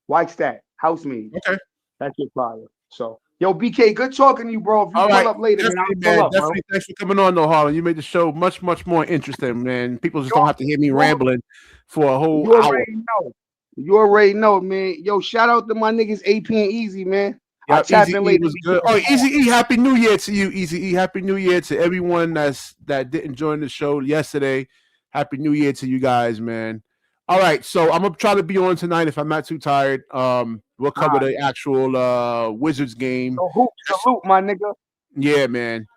Watch that. Housemaid. Okay. That's your fire. So, yo, BK, good talking to you, bro. If you All pull right, up later, man, definitely, I'll pull man. up, bro. Definitely, thanks for coming on, though, Harlan. You made the show much more interesting, man. People just don't have to hear me rambling for a whole You hour. already know. You already know, man. Yo, shout out to my niggas AP and Easy, man. I'll Yep, tap Easy in E later. was good. Oh, Easy E, Happy New Year to you, Easy E. Happy New Year to everyone that didn't join the show yesterday. Happy New Year to you guys, man. All right, so I'm gonna try to be on tonight if I'm not too tired. We'll cover the actual Wizards game. So hoop salute, my nigga. Yeah, man.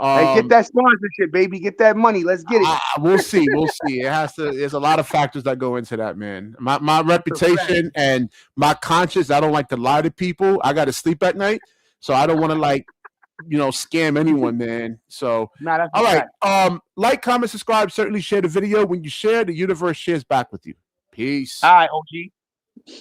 Hey, get that sponsorship, baby. Get that money. Let's get it. We'll see. We'll see. It has to. There's a lot of factors that go into that, man. My reputation and my conscience. I don't like to lie to people. I got to sleep at night, so I don't want to scam anyone, man. So, Nah, that's all right. fact. Like, comment, subscribe. Certainly share the video. When you share, the universe shares back with you. Peace. All right, OG.